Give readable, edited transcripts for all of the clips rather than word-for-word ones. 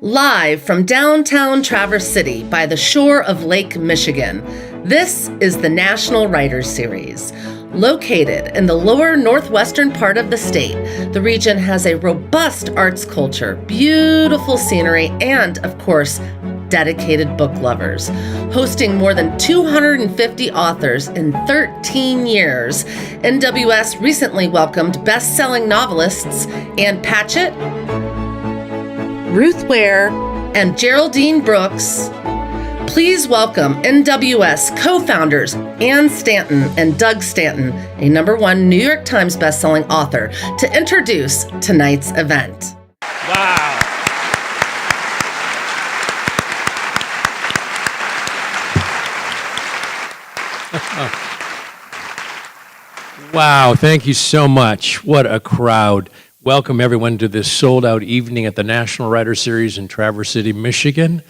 Live from downtown Traverse City by the shore of Lake Michigan, this is the National Writers Series. Located in the lower northwestern part of the state, the region has a robust arts culture, beautiful scenery, and, of course, dedicated book lovers. Hosting more than 250 authors in 13 years, NWS recently welcomed best-selling novelists Ann Patchett, Ruth Ware, and Geraldine Brooks. Please welcome NWS co-founders Ann Stanton and Doug Stanton, a #1 New York Times bestselling author, to introduce tonight's event. Wow. Wow, thank you so much. What a crowd. Welcome everyone to this sold-out evening at the National Writers Series in Traverse City, Michigan.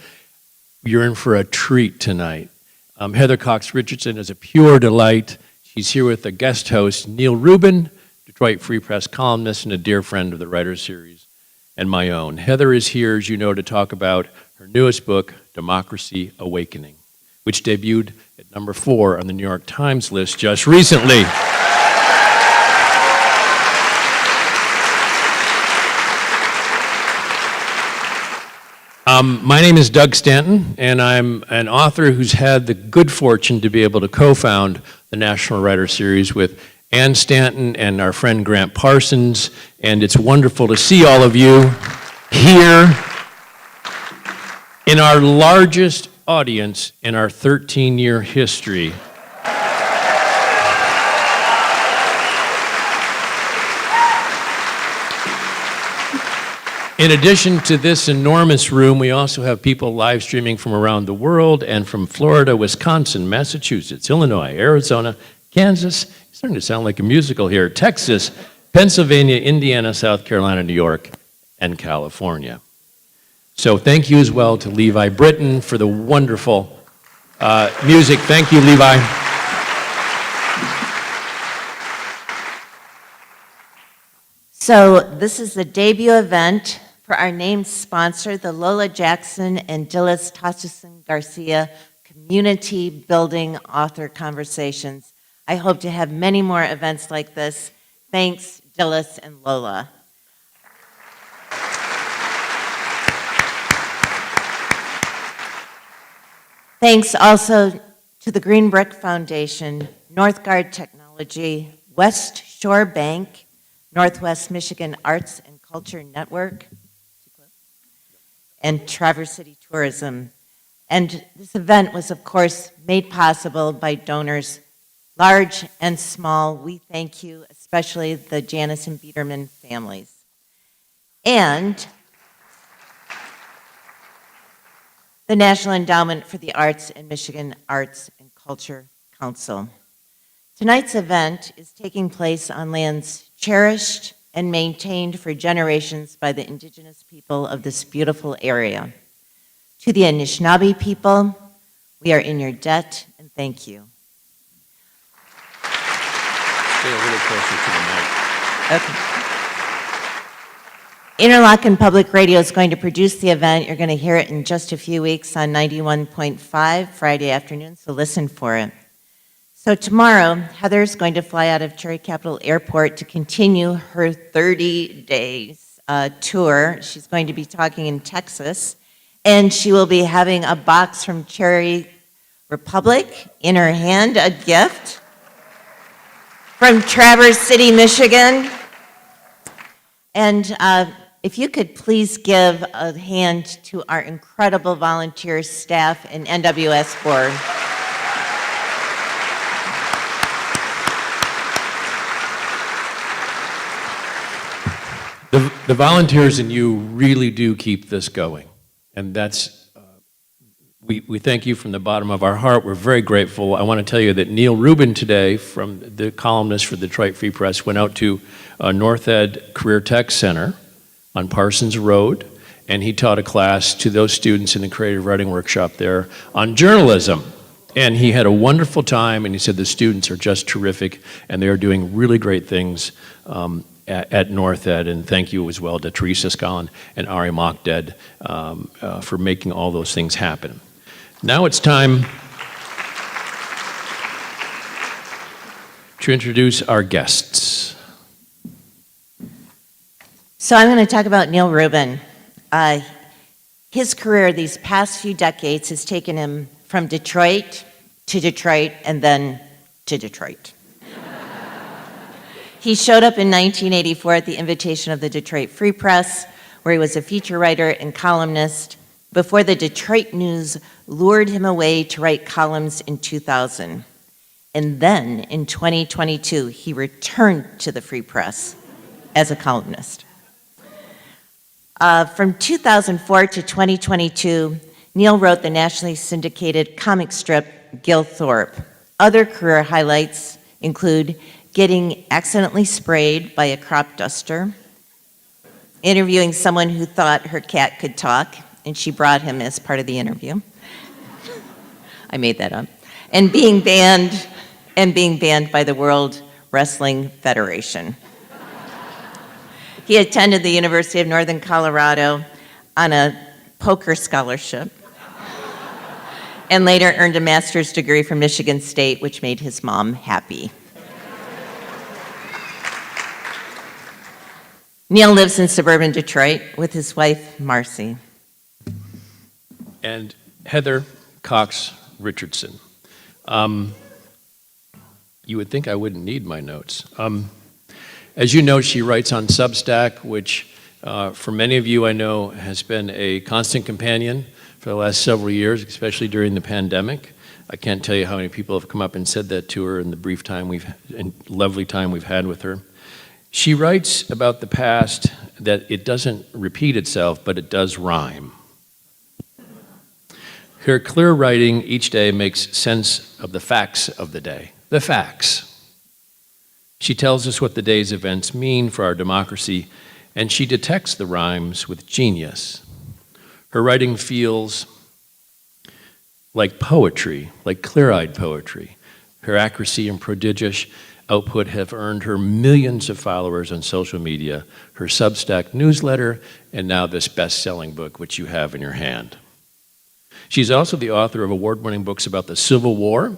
You're in for a treat tonight. Heather Cox Richardson is a pure delight. She's here with the guest host, Neil Rubin, Detroit Free Press columnist and a dear friend of the Writers Series, and my own. Heather is here, as you know, to talk about her newest book, Democracy Awakening, which debuted at #4 on the New York Times list just recently. My name is Doug Stanton, and I'm an author who's had the good fortune to be able to co-found the National Writers Series with Ann Stanton and our friend Grant Parsons, and it's wonderful to see all of you here in our largest audience in our 13-year history. In addition to this enormous room, we also have people live streaming from around the world and from Florida, Wisconsin, Massachusetts, Illinois, Arizona, Kansas, it's starting to sound like a musical here, Texas, Pennsylvania, Indiana, South Carolina, New York, and California. So thank you as well to Levi Britton for the wonderful music. Thank you, Levi. So this is the debut event for our named sponsor, the Lola Jackson and Dilys Tossison Garcia Community Building Author Conversations. I hope to have many more events like this. Thanks, Dilys and Lola. Thanks also to the Green Brick Foundation, Northgard Technology, West Shore Bank, Northwest Michigan Arts and Culture Network, and Traverse City Tourism. And this event was, of course, made possible by donors large and small. We thank you, especially the Janice and Biederman families. And the National Endowment for the Arts and Michigan Arts and Culture Council. Tonight's event is taking place on lands cherished and maintained for generations by the indigenous people of this beautiful area. To the Anishinaabe people, we are in your debt, and thank you. Stay a little closer to the mic. Okay. Interlochen Public Radio is going to produce the event. You're going to hear it in just a few weeks on 91.5 Friday afternoon, so listen for it. So tomorrow, Heather's going to fly out of Cherry Capital Airport to continue her 30 days tour. She's going to be talking in Texas, and she will be having a box from Cherry Republic in her hand, a gift from Traverse City, Michigan. And if you could please give a hand to our incredible volunteer staff and NWS board. The volunteers and you really do keep this going, and that's, we thank you from the bottom of our heart. We're very grateful. I want to tell you that Neil Rubin today, from the columnist for the Detroit Free Press, went out to North Ed Career Tech Center on Parsons Road, and he taught a class to those students in the creative writing workshop there on journalism. And he had a wonderful time, and he said the students are just terrific, and they are doing really great things at North Ed, and thank you as well to Teresa Scollin and Ari Mokded for making all those things happen. Now it's time to introduce our guests. So I'm going to talk about Neil Rubin. His career these past few decades has taken him from Detroit to Detroit and then to Detroit. He showed up in 1984 at the invitation of the Detroit Free Press, where he was a feature writer and columnist, before the Detroit News lured him away to write columns in 2000. And then, in 2022, he returned to the Free Press as a columnist. From 2004 to 2022, Neil wrote the nationally syndicated comic strip Gil Thorpe. Other career highlights include getting accidentally sprayed by a crop duster, interviewing someone who thought her cat could talk, and she brought him as part of the interview. I made that up. And being banned by the World Wrestling Federation. He attended the University of Northern Colorado on a poker scholarship and later earned a master's degree from Michigan State, which made his mom happy. Neil lives in suburban Detroit with his wife, Marcy. And Heather Cox Richardson. You would think I wouldn't need my notes. As you know, she writes on Substack, which for many of you I know has been a constant companion for the last several years, especially during the pandemic. I can't tell you how many people have come up and said that to her in the brief time and lovely time we've had with her. She writes about the past that it doesn't repeat itself, but it does rhyme. Her clear writing each day makes sense of the facts of the day. The facts. She tells us what the day's events mean for our democracy, and she detects the rhymes with genius. Her writing feels like poetry, like clear-eyed poetry. Her accuracy and prodigious output have earned her millions of followers on social media, her Substack newsletter, and now this best-selling book, which you have in your hand. She's also the author of award-winning books about the Civil War,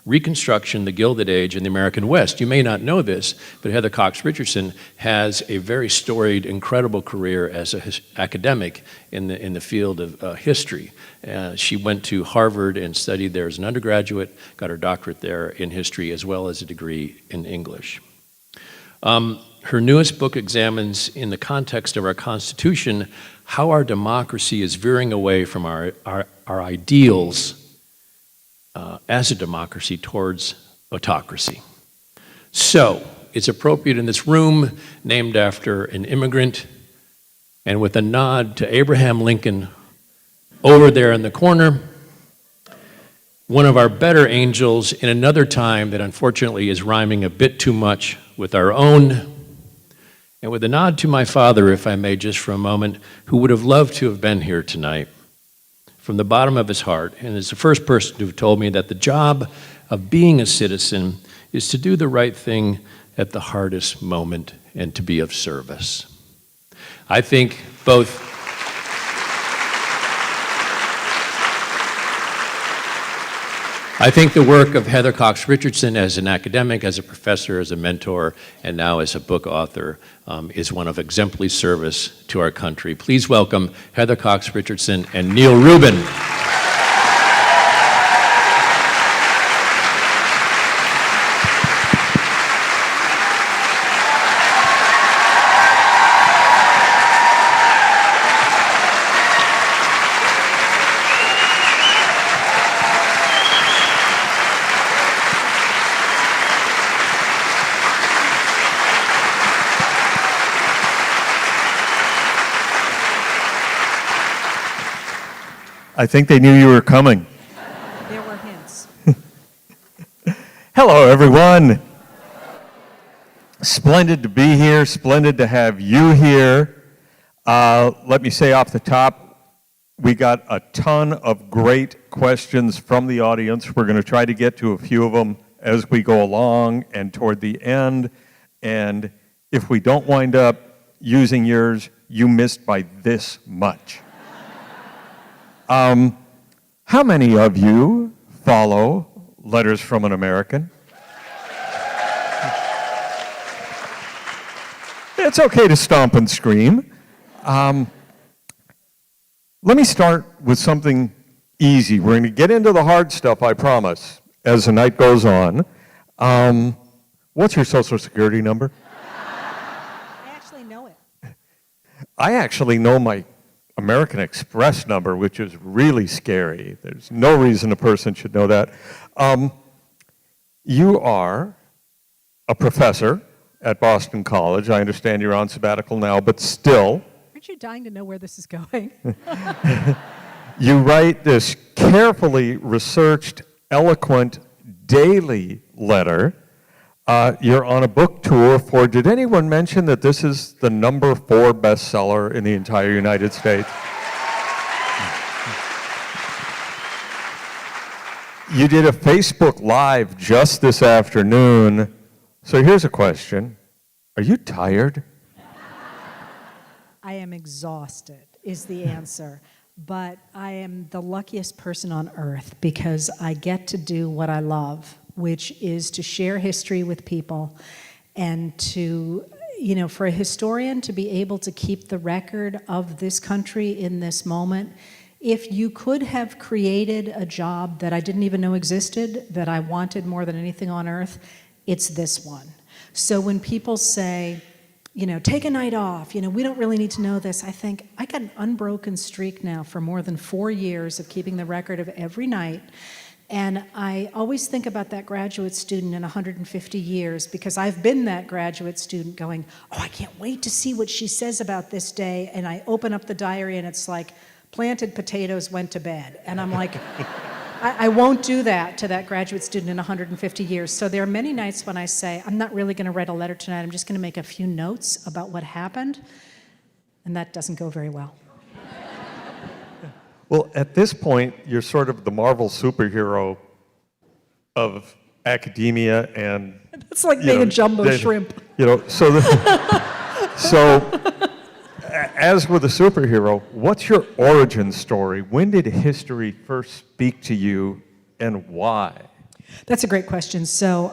Reconstruction, the Gilded Age, and the American West. You may not know this, but Heather Cox Richardson has a very storied, incredible career as an academic in the field of history. She went to Harvard and studied there as an undergraduate, got her doctorate there in history, as well as a degree in English. Her newest book examines, in the context of our Constitution, how our democracy is veering away from our ideals as a democracy towards autocracy. So, it's appropriate in this room, named after an immigrant, and with a nod to Abraham Lincoln over there in the corner, one of our better angels in another time that unfortunately is rhyming a bit too much with our own, and with a nod to my father, if I may, just for a moment, who would have loved to have been here tonight, from the bottom of his heart, and is the first person to have told me that the job of being a citizen is to do the right thing at the hardest moment and to be of service. I think both the work of Heather Cox Richardson as an academic, as a professor, as a mentor, and now as a book author is one of exemplary service to our country. Please welcome Heather Cox Richardson and Neil Rubin. I think they knew you were coming. There were hints. Hello, everyone. Splendid to be here. Splendid to have you here. Let me say off the top, we got a ton of great questions from the audience. We're going to try to get to a few of them as we go along and toward the end. And If we don't wind up using yours, you missed by this much. How many of you follow Letters from an American? It's okay to stomp and scream. Let me start with something easy. We're going to get into the hard stuff, I promise, as the night goes on. What's your Social Security number? I actually know it. I actually know my American Express number, which is really scary. There's no reason a person should know that. You are a professor at Boston College. I understand you're on sabbatical now, but still. Aren't you dying to know where this is going? You write this carefully researched, eloquent, daily letter. You're on a book tour for, did anyone mention that this is the #4 bestseller in the entire United States? You did a Facebook Live just this afternoon. So here's a question. Are you tired? I am exhausted, is the answer. But I am the luckiest person on earth because I get to do what I love, which is to share history with people and to, for a historian to be able to keep the record of this country in this moment. If you could have created a job that I didn't even know existed, that I wanted more than anything on earth, it's this one. So when people say, take a night off, we don't really need to know this, I think, I got an unbroken streak now for more than 4 years of keeping the record of every night. And I always think about that graduate student in 150 years because I've been that graduate student going, I can't wait to see what she says about this day. And I open up the diary and it's like, planted potatoes, went to bed. And I'm like, I won't do that to that graduate student in 150 years. So there are many nights when I say, I'm not really going to write a letter tonight. I'm just going to make a few notes about what happened. And that doesn't go very well. Well, at this point, you're sort of the Marvel superhero of academia and... It's like being a jumbo shrimp. As with a superhero, what's your origin story? When did history first speak to you and why? That's a great question. So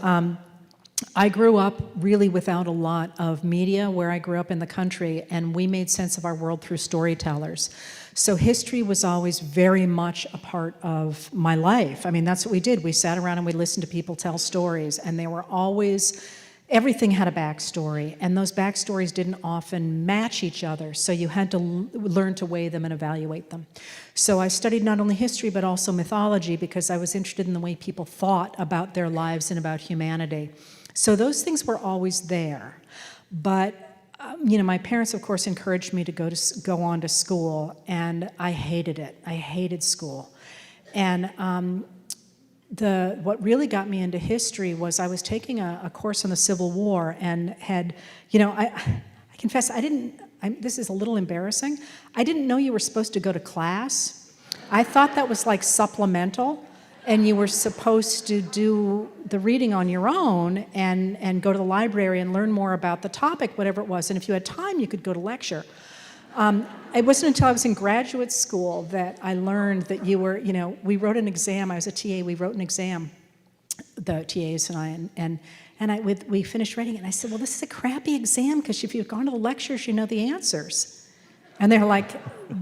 I grew up really without a lot of media where I grew up in the country, and we made sense of our world through storytellers. So history was always very much a part of my life. I mean, that's what we did. We sat around and we listened to people tell stories, and they were always... Everything had a backstory, and those backstories didn't often match each other, so you had to learn to weigh them and evaluate them. So I studied not only history, but also mythology, because I was interested in the way people thought about their lives and about humanity. So those things were always there. But, my parents, of course, encouraged me to go on to school, and I hated it. I hated school. And what really got me into history was I was taking a course on the Civil War and had, I confess, this is a little embarrassing. I didn't know you were supposed to go to class. I thought that was like supplemental, and you were supposed to do the reading on your own and go to the library and learn more about the topic, whatever it was. And if you had time, you could go to lecture. It wasn't until I was in graduate school that I learned that we wrote an exam. I was a TA. We wrote an exam, the TAs and I, we finished writing it. And I said, well, this is a crappy exam because if you've gone to the lectures, you know the answers. And they're like,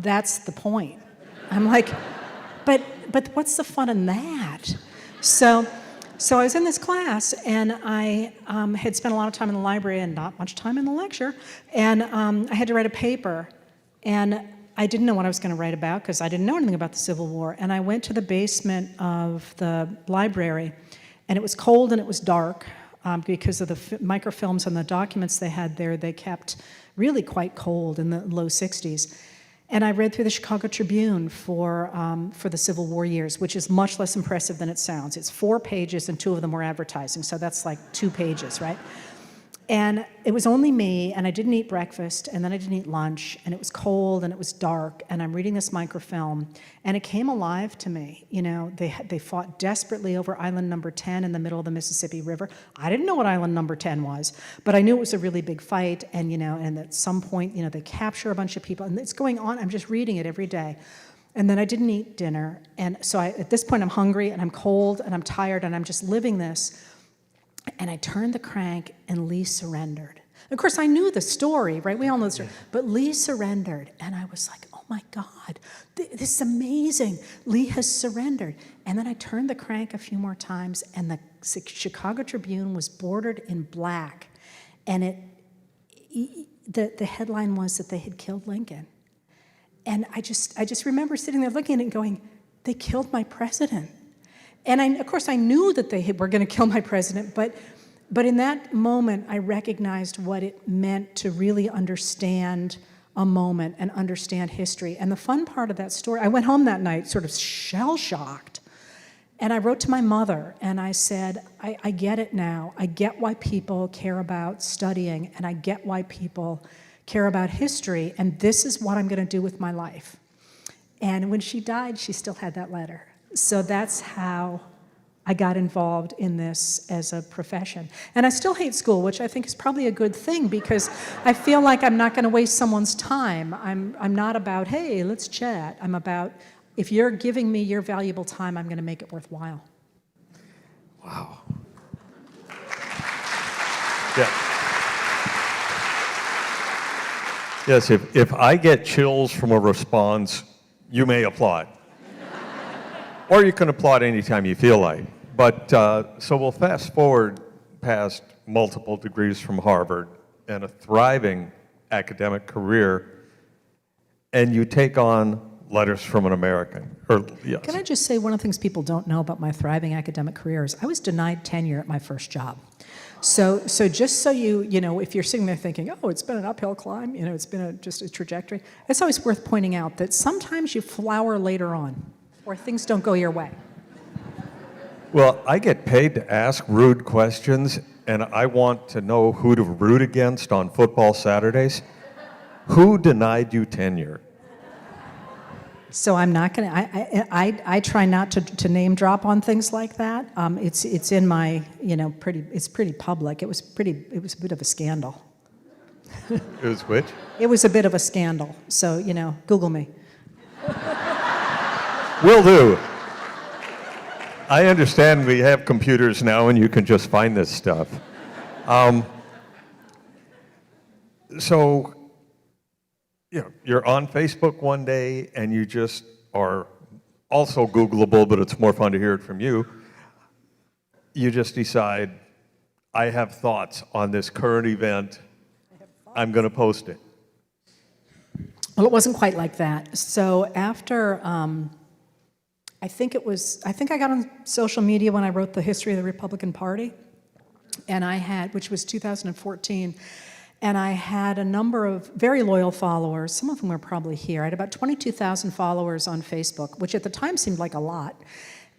that's the point. I'm like, but what's the fun in that? So I was in this class, and I had spent a lot of time in the library and not much time in the lecture, and I had to write a paper. And I didn't know what I was going to write about because I didn't know anything about the Civil War. And I went to the basement of the library, and it was cold and it was dark because of the microfilms and the documents they had there. They kept really quite cold in the low 60s. And I read through the Chicago Tribune for the Civil War years, which is much less impressive than it sounds. It's 4 pages, and 2 of them were advertising, so that's like 2 pages, right? And it was only me, and I didn't eat breakfast, and then I didn't eat lunch, and it was cold, and it was dark, and I'm reading this microfilm, and it came alive to me. You know, they fought desperately over island number 10 in the middle of the Mississippi River. I didn't know what island number 10 was, but I knew it was a really big fight, and, you know, and at some point, you know, they capture a bunch of people, and it's going on. I'm just reading it every day. And then I didn't eat dinner, and so at this point, I'm hungry, and I'm cold, and I'm tired, and I'm just living this. And I turned the crank, and Lee surrendered. Of course, I knew the story, right? We all know the story. But Lee surrendered, and I was like, oh my God, this is amazing. Lee has surrendered. And then I turned the crank a few more times, and the Chicago Tribune was bordered in black. And the headline was that they had killed Lincoln. And I just remember sitting there looking at it and going, they killed my president. And of course, I knew that they were going to kill my president, but in that moment, I recognized what it meant to really understand a moment and understand history. And the fun part of that story, I went home that night sort of shell-shocked, and I wrote to my mother, and I said, I get it now. I get why people care about studying, and I get why people care about history, and this is what I'm going to do with my life. And when she died, she still had that letter. So that's how I got involved in this as a profession. And I still hate school, which I think is probably a good thing, because I feel like I'm not going to waste someone's time. I'm not about, hey, let's chat. I'm about, if you're giving me your valuable time, I'm going to make it worthwhile. Wow. Yeah. Yes, if I get chills from a response, you may applaud. Or you can applaud anytime you feel like. But so we'll fast forward past multiple degrees from Harvard and a thriving academic career, and you take on Letters from an American. Yes. Can I just say one of the things people don't know about my thriving academic career is I was denied tenure at my first job. So just so you know, if you're sitting there thinking, oh, it's been an uphill climb, you know, it's been just a trajectory, it's always worth pointing out that sometimes you flower later on, or things don't go your way. Well, I get paid to ask rude questions, and I want to know who to root against on football Saturdays. Who denied you tenure? So I'm not going to, I try not to name drop on things like that. It's in my, you know, it's pretty public. It was a bit of a scandal. It was which? It was a bit of a scandal. So, you know, Google me. Will do. I understand we have computers now and you can just find this stuff. So, you know, you're on Facebook one day and you just are also Googleable, but it's more fun to hear it from you. You just decide, I have thoughts on this current event. I'm going to post it. Well, it wasn't quite like that. So after, I think I got on social media when I wrote The History of the Republican Party, and which was 2014, and I had a number of very loyal followers. Some of them were probably here. I had about 22,000 followers on Facebook, which at the time seemed like a lot.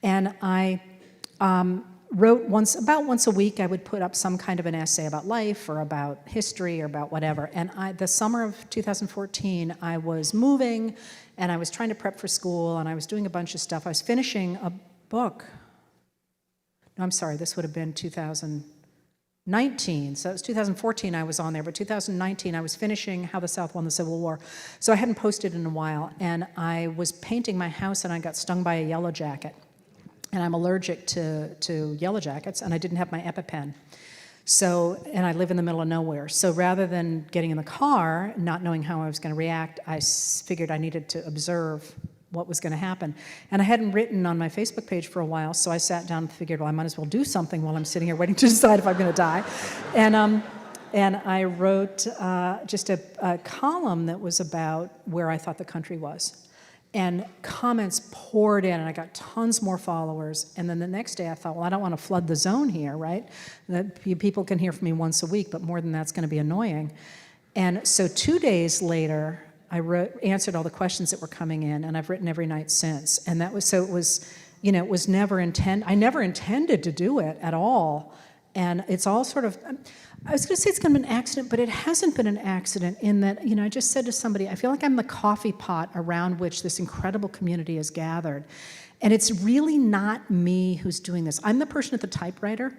And I wrote about once a week, I would put up some kind of an essay about life or about history or about whatever. And the summer of 2014, I was moving, and I was trying to prep for school, and I was doing a bunch of stuff. I was finishing a book. No, I'm sorry, this would have been 2019. So it was 2014 I was on there, but 2019 I was finishing How the South Won the Civil War. So I hadn't posted in a while, and I was painting my house, and I got stung by a yellow jacket. And I'm allergic to yellow jackets, and I didn't have my EpiPen. So, and I live in the middle of nowhere. So rather than getting in the car, not knowing how I was going to react, I figured I needed to observe what was going to happen. And I hadn't written on my Facebook page for a while, so I sat down and figured, well, I might as well do something while I'm sitting here waiting to decide if I'm going to die. And I wrote just a column that was about where I thought the country was. And comments poured in, and I got tons more followers. And then the next day I thought, well, I don't want to flood the zone here, right? That people can hear from me once a week, but more than that's going to be annoying. And so 2 days later, I answered all the questions that were coming in, and I've written every night since. And that was, so it was, you know, it was never I never intended to do it at all. And it's all sort of, I was going to say it's going to be an accident, but it hasn't been an accident in that, I just said to somebody, I feel like I'm the coffee pot around which this incredible community is gathered. And it's really not me who's doing this. I'm the person at the typewriter,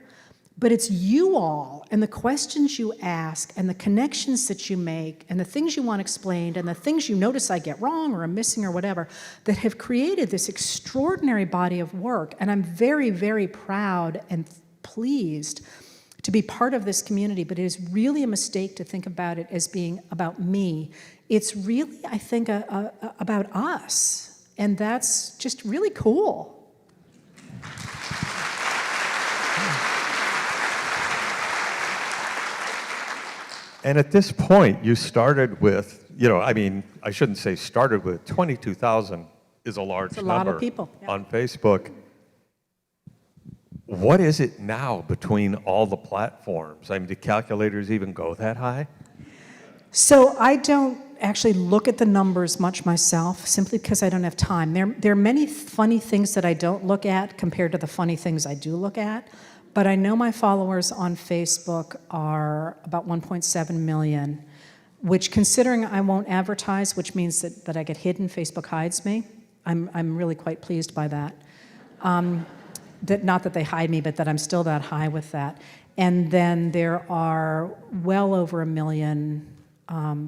but it's you all and the questions you ask and the connections that you make and the things you want explained and the things you notice I get wrong or I'm missing or whatever that have created this extraordinary body of work. And I'm very, very proud and pleased to be part of this community, but it is really a mistake to think about it as being about me. It's really, I think, about us, and that's just really cool. And at this point, you started with, I shouldn't say started with, 22,000 is a large It's a number lot of people, yeah. on Facebook. What is it now between all the platforms? I mean, do calculators even go that high? So I don't actually look at the numbers much myself, simply because I don't have time. There are many funny things that I don't look at compared to the funny things I do look at, but I know my followers on Facebook are about 1.7 million, which, considering I won't advertise, which means that I get hidden, Facebook hides me. I'm really quite pleased by that. Not that they hide me, but that I'm still that high with that. And then there are well over 1 million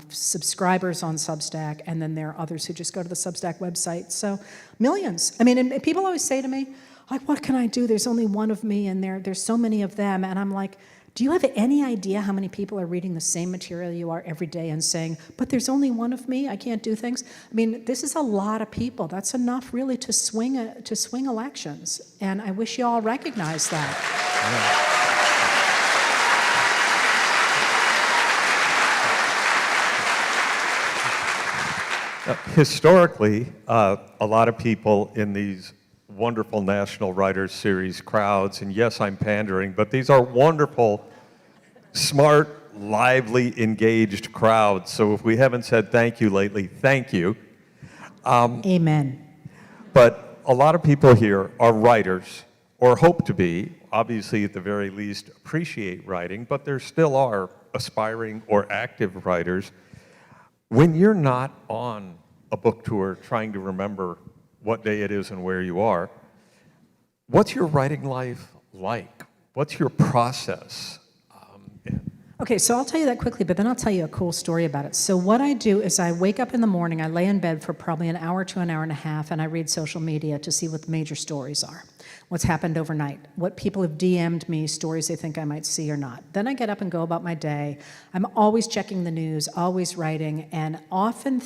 subscribers on Substack, and then there are others who just go to the Substack website. So millions. I mean, and people always say to me, like, what can I do? There's only one of me, and there's so many of them. And I'm like, do you have any idea how many people are reading the same material you are every day and saying, but there's only one of me, I can't do things? I mean, this is a lot of people. That's enough really to swing elections. And I wish you all recognized that. Historically, a lot of people in these wonderful National Writers Series crowds, and yes, I'm pandering, but these are wonderful, smart, lively, engaged crowds. So if we haven't said thank you lately, thank you. Amen. But a lot of people here are writers, or hope to be, obviously at the very least appreciate writing, but there still are aspiring or active writers. When you're not on a book tour trying to remember what day it is and where you are, what's your writing life like? What's your process? Okay, so I'll tell you that quickly, but then I'll tell you a cool story about it. So what I do is I wake up in the morning, I lay in bed for probably an hour to an hour and a half, and I read social media to see what the major stories are, what's happened overnight, what people have DM'd me, stories they think I might see or not. Then I get up and go about my day. I'm always checking the news, always writing, and often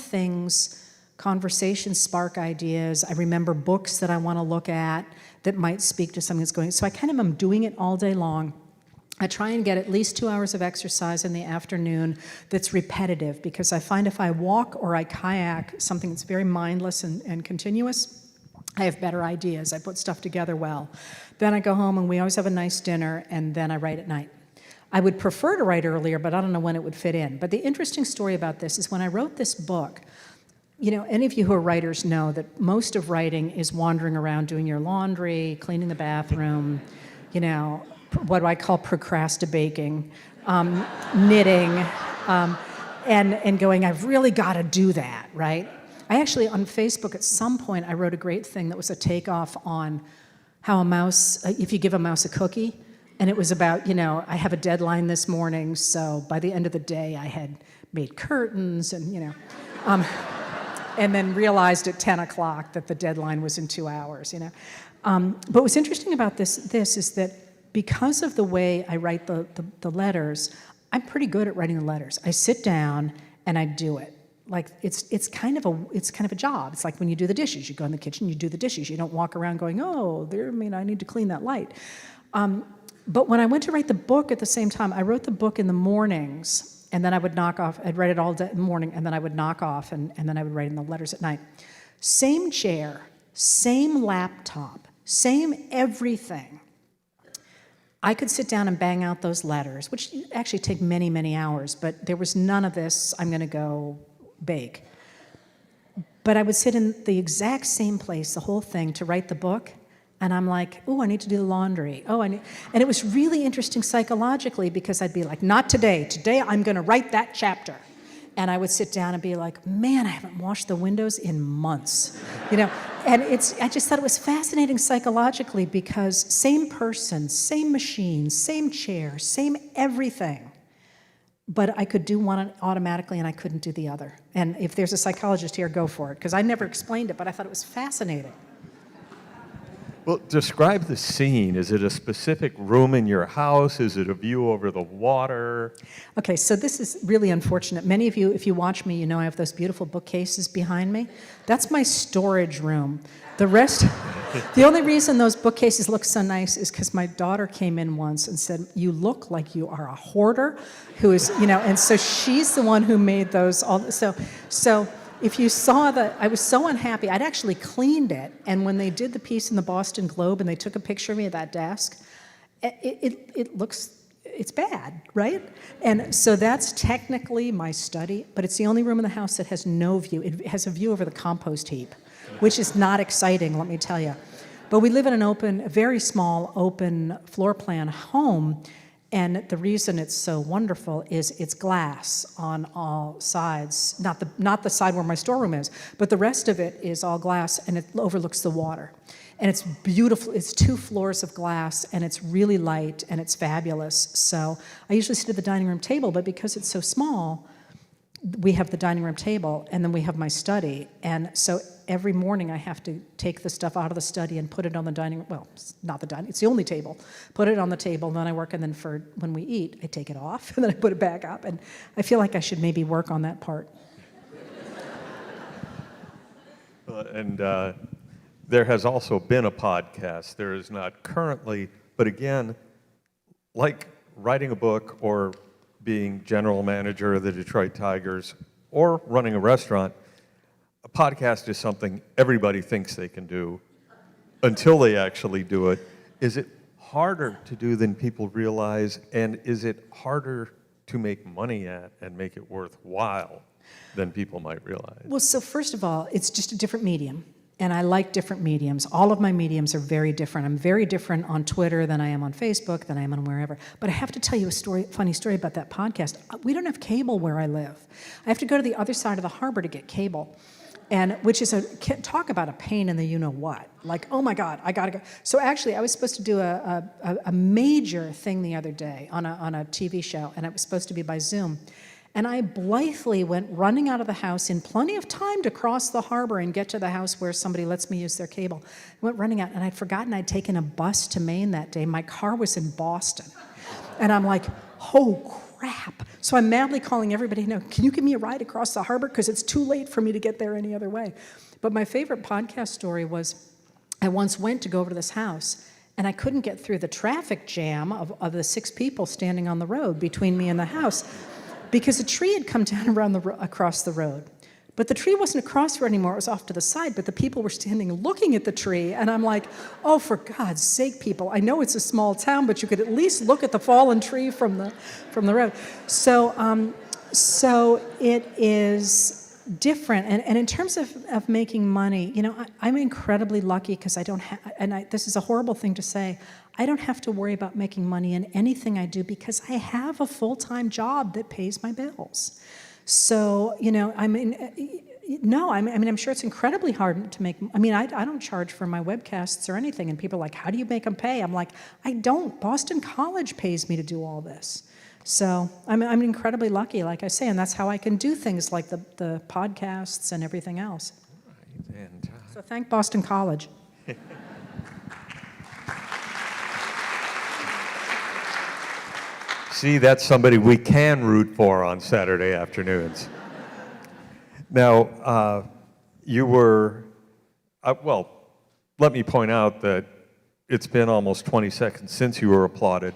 conversations spark ideas. I remember books that I want to look at that might speak to something that's going. So I kind of am doing it all day long. I try and get at least 2 hours of exercise in the afternoon that's repetitive, because I find if I walk or I kayak, something that's very mindless and continuous, I have better ideas. I put stuff together well. Then I go home and we always have a nice dinner, and then I write at night. I would prefer to write earlier, but I don't know when it would fit in. But the interesting story about this is when I wrote this book, any of you who are writers know that most of writing is wandering around doing your laundry, cleaning the bathroom, what I call procrastinating, knitting, and going, I've really got to do that, right? I actually, on Facebook, at some point, I wrote a great thing that was a takeoff on how a mouse, if you give a mouse a cookie, and it was about, I have a deadline this morning, so by the end of the day, I had made curtains and, and then realized at 10 o'clock that the deadline was in 2 hours, But what's interesting about this is that because of the way I write the letters, I'm pretty good at writing the letters. I sit down and I do it. Like it's kind of a job. It's like when you do the dishes. You go in the kitchen, you do the dishes. You don't walk around going, I need to clean that light. But when I went to write the book at the same time, I wrote the book in the mornings, and then I would knock off. I'd write it all day in the morning, and then I would knock off, and then I would write in the letters at night. Same chair, same laptop, same everything. I could sit down and bang out those letters, which actually take many, many hours, but there was none of this, I'm going to go bake. But I would sit in the exact same place, the whole thing, to write the book, And I'm like, oh, I need to do the laundry. And it was really interesting psychologically because I'd be like, not today. Today I'm going to write that chapter. And I would sit down and be like, man, I haven't washed the windows in months. And I just thought it was fascinating psychologically because same person, same machine, same chair, same everything. But I could do one automatically and I couldn't do the other. And if there's a psychologist here, go for it. Because I never explained it, but I thought it was fascinating. Well, describe the scene. Is it a specific room in your house? Is it a view over the water? Okay, so this is really unfortunate. Many of you, if you watch me, you know I have those beautiful bookcases behind me. That's my storage room. The only reason those bookcases look so nice is because my daughter came in once and said, you look like you are a hoarder who is, and so she's the one who made those. So if you saw I was so unhappy. I'd actually cleaned it, and when they did the piece in the Boston Globe and they took a picture of me at that desk, it's bad, right? And so that's technically my study, but it's the only room in the house that has no view. It has a view over the compost heap, which is not exciting, let me tell you. But we live in a very small, open floor plan home, and the reason it's so wonderful is it's glass on all sides, not the side where my storeroom is, but the rest of it is all glass, and it overlooks the water. And it's beautiful. It's 2 floors of glass, and it's really light, and it's fabulous. So I usually sit at the dining room table, but because it's so small, we have the dining room table, and then we have my study. And so every morning I have to take the stuff out of the study and put it on the dining room. Well, it's not the dining, it's the only table. Put it on the table, and then I work, and then for when we eat, I take it off, and then I put it back up. And I feel like I should maybe work on that part. There has also been a podcast. There is not currently, but again, like writing a book or being general manager of the Detroit Tigers or running a restaurant, a podcast is something everybody thinks they can do until they actually do it. Is it harder to do than people realize, and is it harder to make money at and make it worthwhile than people might realize? Well, so first of all, it's just a different medium. And I like different mediums. All of my mediums are very different. I'm very different on Twitter than I am on Facebook, than I am on wherever. But I have to tell you a funny story about that podcast. We don't have cable where I live. I have to go to the other side of the harbor to get cable, which is talk about a pain in the you-know-what. Like, oh my God, I gotta go. So actually, I was supposed to do a major thing the other day on a TV show, and it was supposed to be by Zoom. And I blithely went running out of the house in plenty of time to cross the harbor and get to the house where somebody lets me use their cable. I went running out, and I'd forgotten I'd taken a bus to Maine that day. My car was in Boston. And I'm like, oh, crap. So I'm madly calling everybody, can you give me a ride across the harbor? Because it's too late for me to get there any other way. But my favorite podcast story was I once went to go over to this house, and I couldn't get through the traffic jam of the 6 people standing on the road between me and the house, because a tree had come down across the road. But the tree wasn't across the road anymore, it was off to the side, but the people were standing looking at the tree, and I'm like, oh, for God's sake, people, I know it's a small town, but you could at least look at the fallen tree from the road. So it is different, and in terms of making money, I'm incredibly lucky because I don't have, this is a horrible thing to say, I don't have to worry about making money in anything I do because I have a full-time job that pays my bills. So, I'm sure it's incredibly hard to make, I don't charge for my webcasts or anything, and people are like, how do you make them pay? I'm like, I don't. Boston College pays me to do all this. So I'm incredibly lucky, like I say, and that's how I can do things like the podcasts and everything else. Right, and so thank Boston College. See, that's somebody we can root for on Saturday afternoons. Now, you were, let me point out that it's been almost 20 seconds since you were applauded.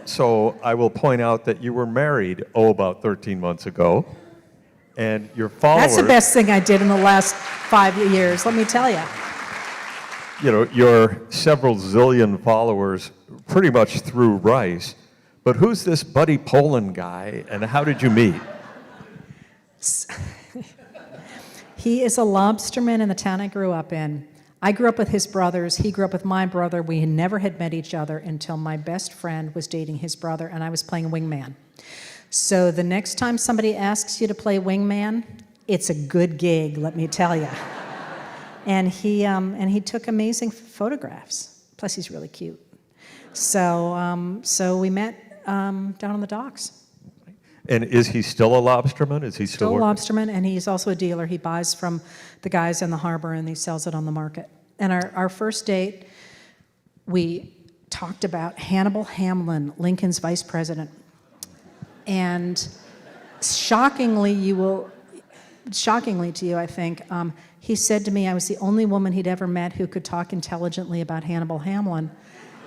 So I will point out that you were married, about 13 months ago, and your followers... That's the best thing I did in the last 5 years, let me tell you. Your several zillion followers pretty much threw rice. But who's this Buddy Poland guy, and how did you meet? He is a lobsterman in the town I grew up in. I grew up with his brothers. He grew up with my brother. We never had met each other until my best friend was dating his brother, and I was playing wingman. So the next time somebody asks you to play wingman, it's a good gig, let me tell you. And he took amazing photographs. Plus, he's really cute. So we met down on the docks. And is he still a lobsterman? Is he still Still a working? lobsterman, and he's also a dealer. He buys from the guys in the harbor, and he sells it on the market. And our first date, we talked about Hannibal Hamlin, Lincoln's vice president. And shockingly to you, I think, he said to me I was the only woman he'd ever met who could talk intelligently about Hannibal Hamlin.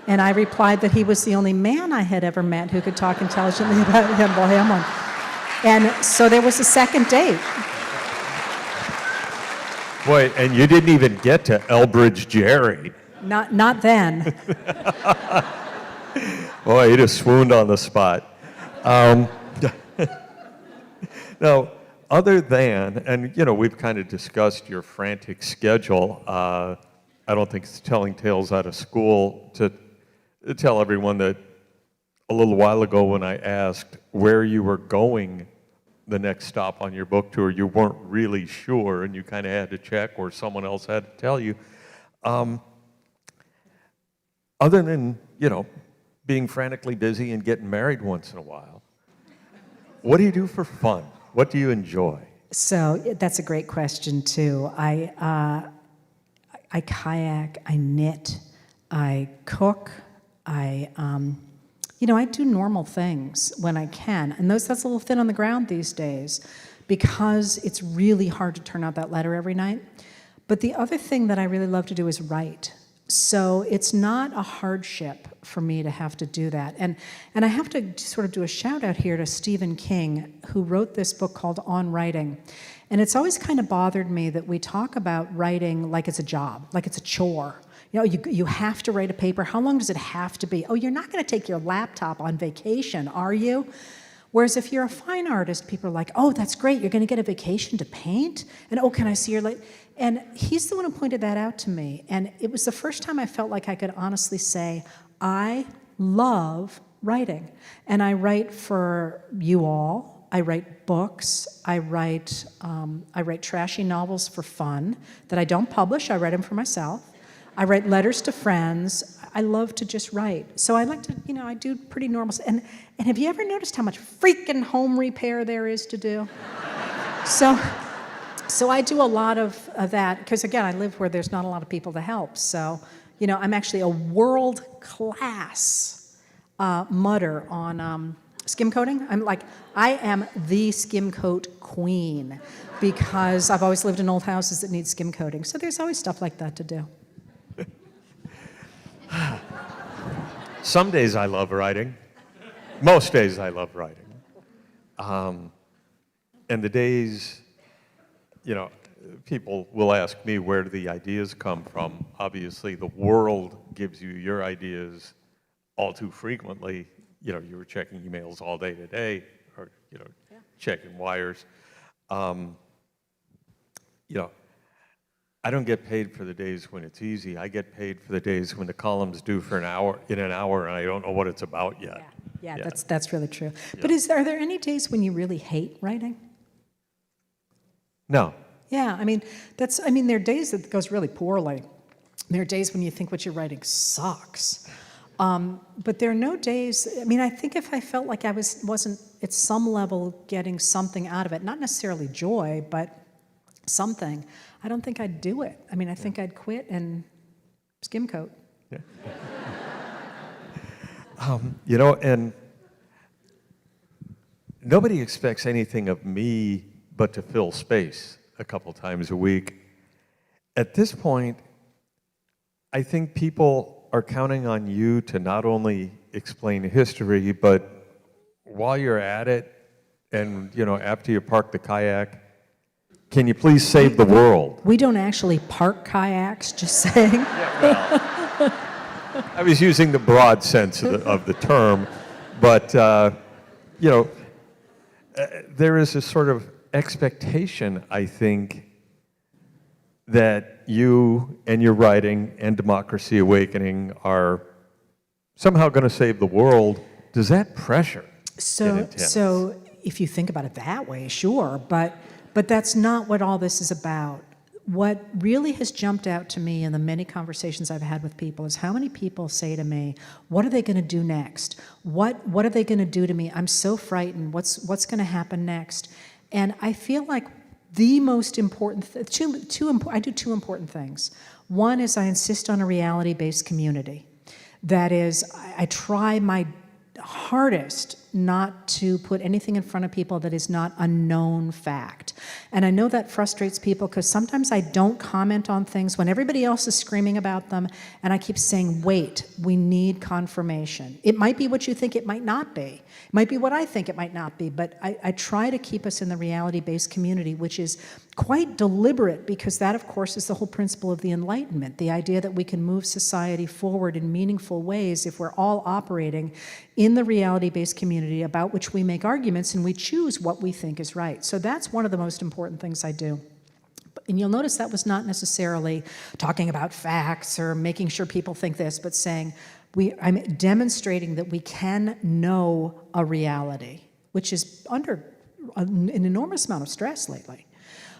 And I replied that he was the only man I had ever met who could talk intelligently about Hannibal Hamlin. And so there was a second date. Boy, and you didn't even get to Elbridge Gerry. Not then. Boy, you just swooned on the spot. Now, other than, and we've kind of discussed your frantic schedule. I don't think it's telling tales out of school to tell everyone that a little while ago when I asked where you were going the next stop on your book tour, you weren't really sure, and you kind of had to check, or someone else had to tell you. Other than, being frantically busy and getting married once in a while, what do you do for fun? What do you enjoy? So that's a great question, too. I kayak, I knit, I cook, I do normal things when I can. And that's a little thin on the ground these days because it's really hard to turn out that letter every night. But the other thing that I really love to do is write. So it's not a hardship for me to have to do that. And I have to sort of do a shout out here to Stephen King, who wrote this book called On Writing. And it's always kind of bothered me that we talk about writing like it's a job, like it's a chore. You have to write a paper. How long does it have to be? Oh, you're not going to take your laptop on vacation, are you? Whereas if you're a fine artist, people are like, oh, that's great. You're going to get a vacation to paint? And oh, can I see your And he's the one who pointed that out to me. And it was the first time I felt like I could honestly say, I love writing. And I write for you all. I write books. I write trashy novels for fun that I don't publish. I write them for myself. I write letters to friends. I love to just write. So I like to, I do pretty normal stuff. And have you ever noticed how much freaking home repair there is to do? So I do a lot of that, because again, I live where there's not a lot of people to help. So, I'm actually a world-class mudder on skim coating. I am the skim coat queen, because I've always lived in old houses that need skim coating. So there's always stuff like that to do. Some days I love writing. Most days I love writing. And the days, people will ask me where do the ideas come from. Obviously, the world gives you your ideas all too frequently. You were checking emails all day today, or, checking wires. I don't get paid for the days when it's easy. I get paid for the days when the column's due in an hour, and I don't know what it's about yet. Yeah. That's really true. Yeah. But are there any days when you really hate writing? No. Yeah, there are days that it goes really poorly. There are days when you think what you're writing sucks. But there are no days, I think if I felt like I wasn't at some level getting something out of it, not necessarily joy, but something, I don't think I'd do it. I think I'd quit and skim coat. Yeah. And nobody expects anything of me but to fill space a couple times a week. At this point, I think people are counting on you to not only explain history, but while you're at it, and after you park the kayak, can you please save the world? We don't actually park kayaks, just saying. Yeah, well, I was using the broad sense of the term, but there is a sort of expectation, I think, that you and your writing and Democracy Awakening are somehow going to save the world, does that pressure get intense? So if you think about it that way, sure, but that's not what all this is about. What really has jumped out to me in the many conversations I've had with people is how many people say to me, what are they going to do next? What are they going to do to me? I'm so frightened. What's going to happen next? And I feel like the most important, I do two important things. One is I insist on a reality-based community. That is, I try my hardest not to put anything in front of people that is not a known fact. And I know that frustrates people because sometimes I don't comment on things when everybody else is screaming about them, and I keep saying, wait, we need confirmation. It might be what you think, it might not be. It might be what I think, it might not be, but I try to keep us in the reality-based community, which is quite deliberate because that, of course, is the whole principle of the Enlightenment, the idea that we can move society forward in meaningful ways if we're all operating in the reality-based community about which we make arguments and we choose what we think is right. So that's one of the most important things I do. And you'll notice that was not necessarily talking about facts or making sure people think this, but saying, I'm demonstrating that we can know a reality, which is under an enormous amount of stress lately.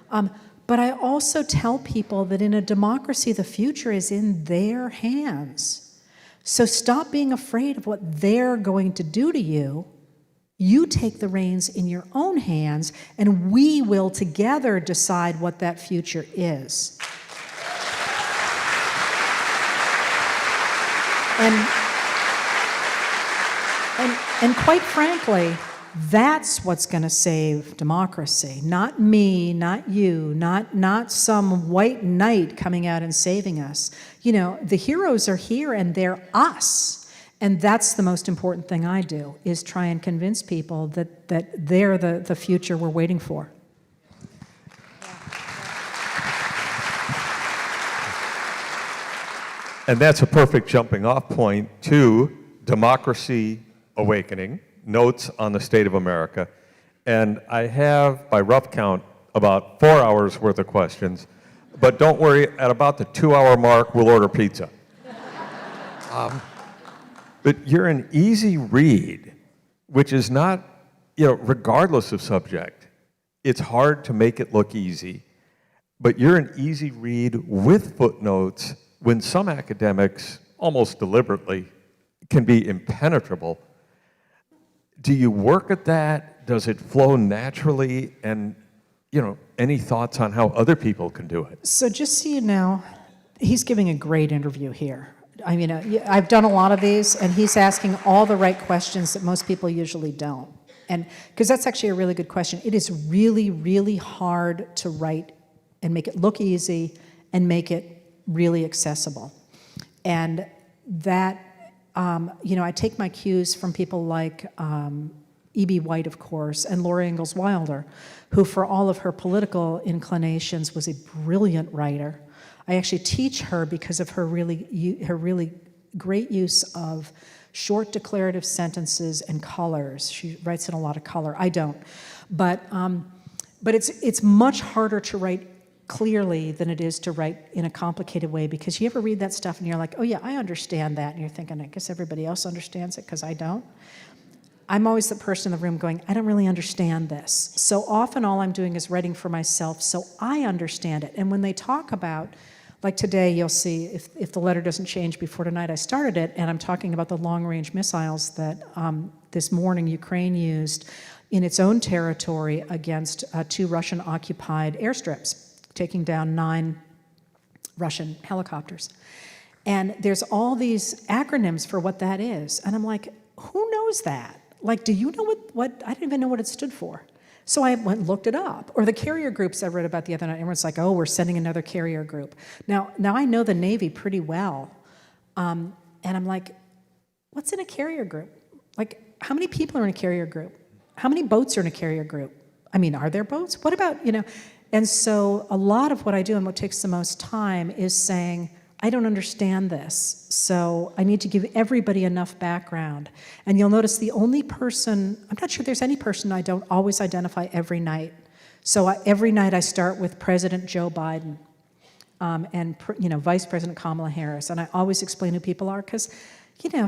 But I also tell people that in a democracy, the future is in their hands. So stop being afraid of what they're going to do to you. You take the reins in your own hands, and we will together decide what that future is. And quite frankly, that's what's going to save democracy. Not me, not you, not some white knight coming out and saving us. You know, the heroes are here and they're us. And that's the most important thing I do, is try and convince people that they're the future we're waiting for. And that's a perfect jumping off point to Democracy Awakening, Notes on the State of America. And I have, by rough count, about 4 hours worth of questions. But don't worry, at about the 2-hour mark, we'll order pizza. But you're an easy read, which is not, regardless of subject, it's hard to make it look easy. But you're an easy read with footnotes when some academics, almost deliberately, can be impenetrable. Do you work at that? Does it flow naturally? And, any thoughts on how other people can do it? So just so you know, he's giving a great interview here. I mean, I've done a lot of these, and he's asking all the right questions that most people usually don't. And because that's actually a really good question. It is really, really hard to write and make it look easy and make it really accessible. And that, I take my cues from people like E.B. White, of course, and Laura Ingalls Wilder, who for all of her political inclinations was a brilliant writer. I actually teach her because of her really great use of short declarative sentences and colors. She writes in a lot of color. I don't, but it's much harder to write clearly than it is to write in a complicated way, because you ever read that stuff and you're like, oh yeah, I understand that, and you're thinking, I guess everybody else understands it because I don't. I'm always the person in the room going, I don't really understand this. So often all I'm doing is writing for myself so I understand it. And when they talk about, like today, you'll see, if the letter doesn't change before tonight, I started it, and I'm talking about the long-range missiles that this morning Ukraine used in its own territory against 2 Russian-occupied airstrips, taking down 9 Russian helicopters. And there's all these acronyms for what that is. And I'm like, who knows that? Like, do you know what I didn't even know what it stood for. So I went and looked it up. Or the carrier groups I read about the other night, everyone's like, oh, we're sending another carrier group. Now I know the Navy pretty well. And I'm like, what's in a carrier group? Like, how many people are in a carrier group? How many boats are in a carrier group? I mean, are there boats? What about, And so a lot of what I do and what takes the most time is saying, I don't understand this, so I need to give everybody enough background. And you'll notice the only person, I'm not sure there's any person I don't always identify every night. So every night I start with President Joe Biden. and Vice President Kamala Harris. And I always explain who people are because,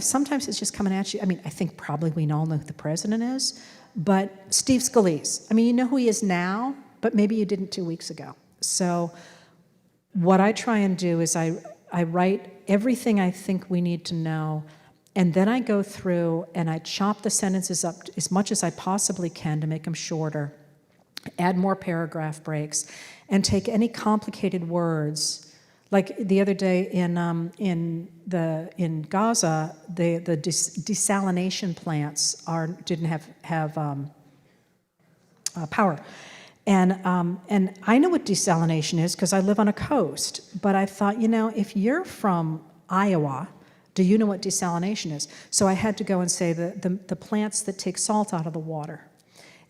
sometimes it's just coming at you. I mean, I think probably we all know who the president is, but Steve Scalise. I mean, you know who he is now, but maybe you didn't 2 weeks ago. So what I try and do is I write everything I think we need to know, and then I go through and I chop the sentences up as much as I possibly can to make them shorter, add more paragraph breaks, and take any complicated words. Like the other day in Gaza, the desalination plants didn't have power. And I know what desalination is because I live on a coast, but I thought, if you're from Iowa, do you know what desalination is? So I had to go and say the plants that take salt out of the water.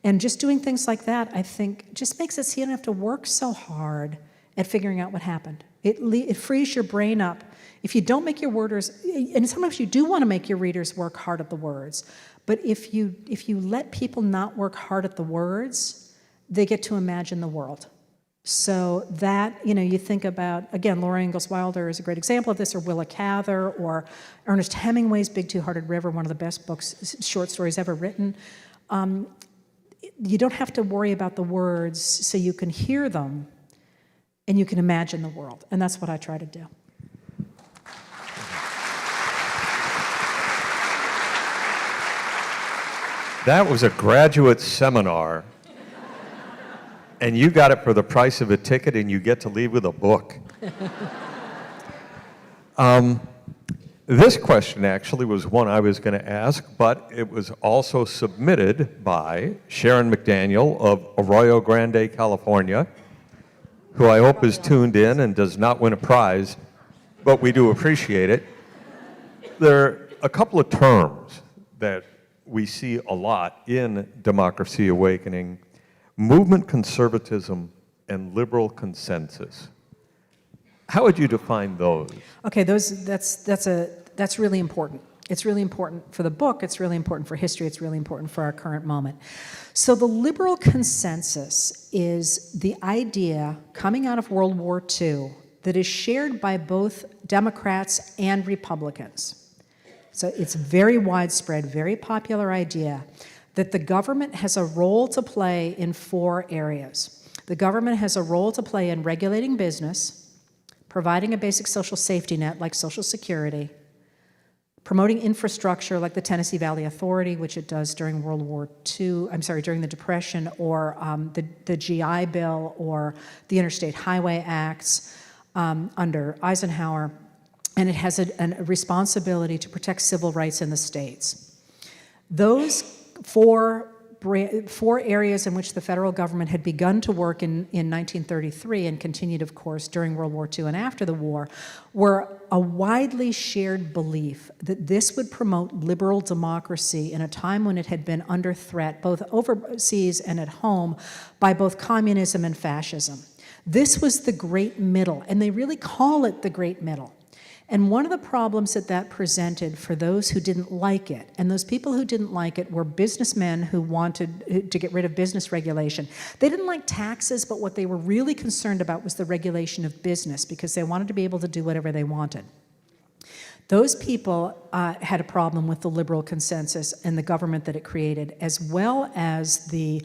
And just doing things like that, I think, just makes it so you don't have to work so hard at figuring out what happened. It frees your brain up. If you don't make your readers, and sometimes you do want to make your readers work hard at the words, but if you let people not work hard at the words, they get to imagine the world. So that, you think about, again, Laura Ingalls Wilder is a great example of this, or Willa Cather, or Ernest Hemingway's Big Two-Hearted River, one of the best short stories ever written. You don't have to worry about the words, so you can hear them and you can imagine the world. And that's what I try to do. That was a graduate seminar, and you got it for the price of a ticket, and you get to leave with a book. This question actually was one I was going to ask, but it was also submitted by Sharon McDaniel of Arroyo Grande, California, who I hope is tuned in and does not win a prize, but we do appreciate it. There are a couple of terms that we see a lot in Democracy Awakening: movement conservatism and liberal consensus. How would you define those? Okay, that's really important. It's really important for the book, it's really important for history, it's really important for our current moment. So the liberal consensus is the idea coming out of World War II that is shared by both Democrats and Republicans. So it's very widespread, very popular idea that the government has a role to play in 4 areas. The government has a role to play in regulating business, providing a basic social safety net like Social Security, promoting infrastructure like the Tennessee Valley Authority, which it does during during the Depression, or the GI Bill, or the Interstate Highway Acts under Eisenhower, and it has a responsibility to protect civil rights in the states. Those four areas in which the federal government had begun to work in 1933 and continued, of course, during World War II and after the war, were a widely shared belief that this would promote liberal democracy in a time when it had been under threat, both overseas and at home, by both communism and fascism. This was the Great Middle, and they really call it the Great Middle. And one of the problems that presented for those who didn't like it, and those people who didn't like it were businessmen who wanted to get rid of business regulation. They didn't like taxes, but what they were really concerned about was the regulation of business, because they wanted to be able to do whatever they wanted. Those people had a problem with the liberal consensus and the government that it created, as well as the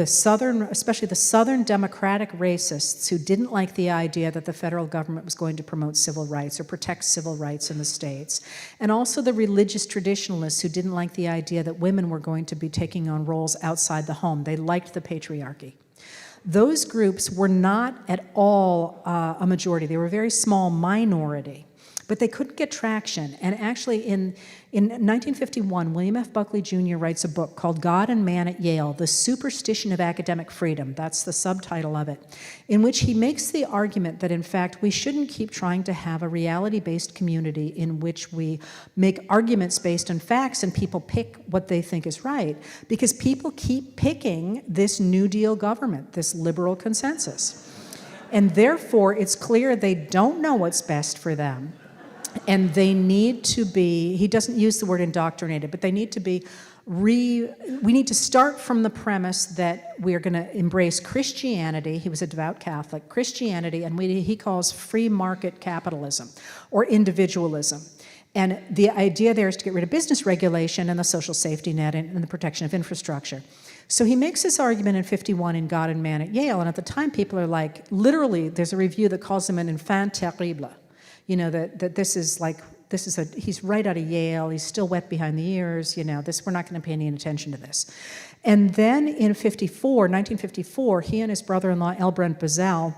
Southern, especially the Southern Democratic racists who didn't like the idea that the federal government was going to promote civil rights or protect civil rights in the states. And also the religious traditionalists who didn't like the idea that women were going to be taking on roles outside the home. They liked the patriarchy. Those groups were not at all a majority. They were a very small minority, but they couldn't get traction. And actually in 1951, William F. Buckley Jr. writes a book called God and Man at Yale, The Superstition of Academic Freedom. That's the subtitle of it, in which he makes the argument that, in fact, we shouldn't keep trying to have a reality-based community in which we make arguments based on facts and people pick what they think is right, because people keep picking this New Deal government, this liberal consensus. And therefore, it's clear they don't know what's best for them. And they need to be, he doesn't use the word indoctrinated, but they need to be we need to start from the premise that we are going to embrace Christianity. He was a devout Catholic. Christianity, and he calls free market capitalism or individualism. And the idea there is to get rid of business regulation and the social safety net and the protection of infrastructure. So he makes this argument in 51 in God and Man at Yale, and at the time people are like, literally, there's a review that calls him an enfant terrible. You know, that this is like, he's right out of Yale, he's still wet behind the ears, you know, we're not going to pay any attention to this. And then in 1954, he and his brother-in-law, L. Brent Bazell,